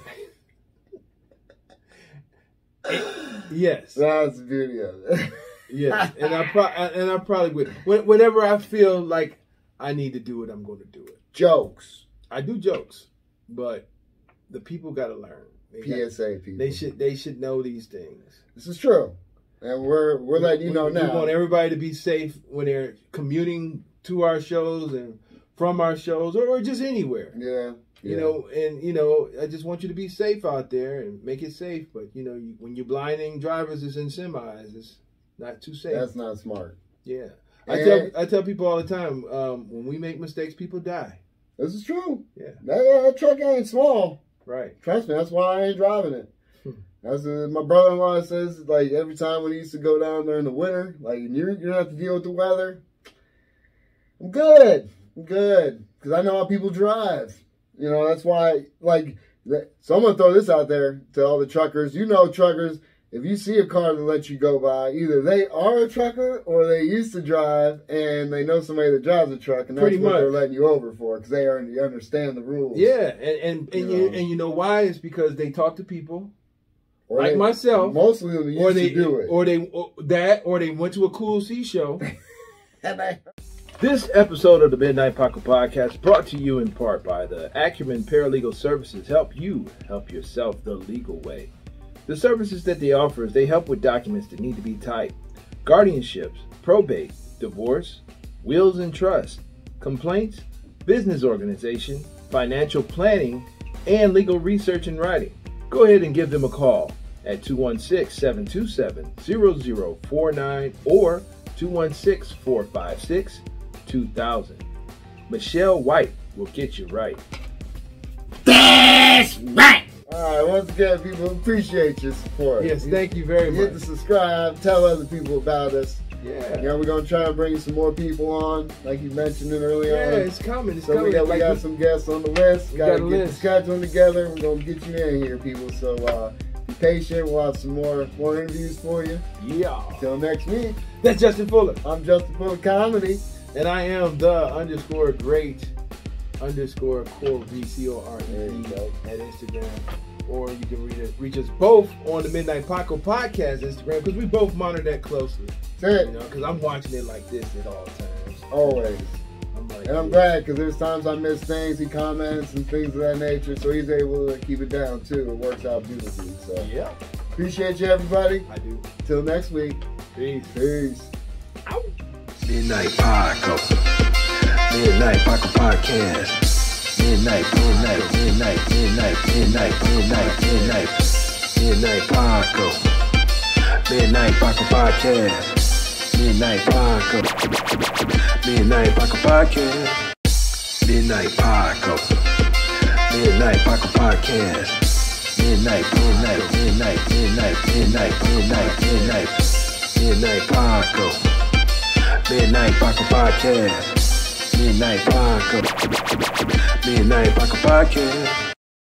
Yes. That's the beauty of it. Yes, and I probably would. Whenever I feel like I need to do it, I'm going to do it. Jokes. I do jokes, but the people got to learn. PSA people. They should know these things. This is true, and we're letting you know now. We want everybody to be safe when they're commuting to our shows and from our shows, or just anywhere. Yeah. You know, and, you know, I just want you to be safe out there and make it safe. But, you know, when you're blinding drivers is in semis, it's not too safe. That's not smart. Yeah. I tell people all the time, when we make mistakes, people die. This is true. Yeah. That truck ain't small. Right. Trust me, that's why I ain't driving it. That's my brother-in-law says, like, every time when he used to go down there in the winter, like, you don't have to deal with the weather. I'm good. Because I know how people drive. You know, that's why, like, so I'm going to throw this out there to all the truckers. You know, truckers, if you see a car that lets you go by, either they are a trucker or they used to drive and they know somebody that drives a truck, and that's what they're letting you over for, because they already understand the rules. Yeah, and you know why? It's because they talk to people like myself. Mostly they used to do it. Or they went to a Cool C show. This episode of the Midnight Paco Podcast brought to you in part by the Acumen Paralegal Services. Help you help yourself the legal way. The services that they offer is they help with documents that need to be typed, guardianships, probate, divorce, wills and trust, complaints, business organization, financial planning, and legal research and writing. Go ahead and give them a call at 216-727-0049 or 216-456-2000. Michelle White will get you right. That's right. All right, once again, people, appreciate your support. Yes, thank you very Hit much. the subscribe, tell other people about us. Yeah. You know, we're going to try and bring some more people on, like you mentioned it earlier on. Yeah, it's coming. It's So coming. we got some guests on the list. We Got got to a get list. the scheduling together. We're going to get you in here, people. So be patient. We'll have some more interviews for you. Yeah. Until next week, That's Justin Fuller. I'm Justin Fuller Comedy. And I am the _great _core VCORE There you go. at Instagram. Or you can reach us both on the Midnight Paco Podcast Instagram, because we both monitor that closely. That's it. You know, because I'm watching it like this at all times. Always. I'm like, And I'm glad, because there's times I miss things. He comments and things of that nature. So he's able to keep it down, too. It works out beautifully. So yeah, appreciate you, everybody. I do. Till next week. Peace. Peace. Ow. Midnight Paco. Midnight Paco Podcast. Midnight Paco. Midnight Paco Podcast. Midnight Paco. Midnight Paco Podcast. Midnight Paco. Midnight Paco Podcast. Midnight Paco. Midnight Paco Podcast. Midnight Paco. Midnight Paco Podcast.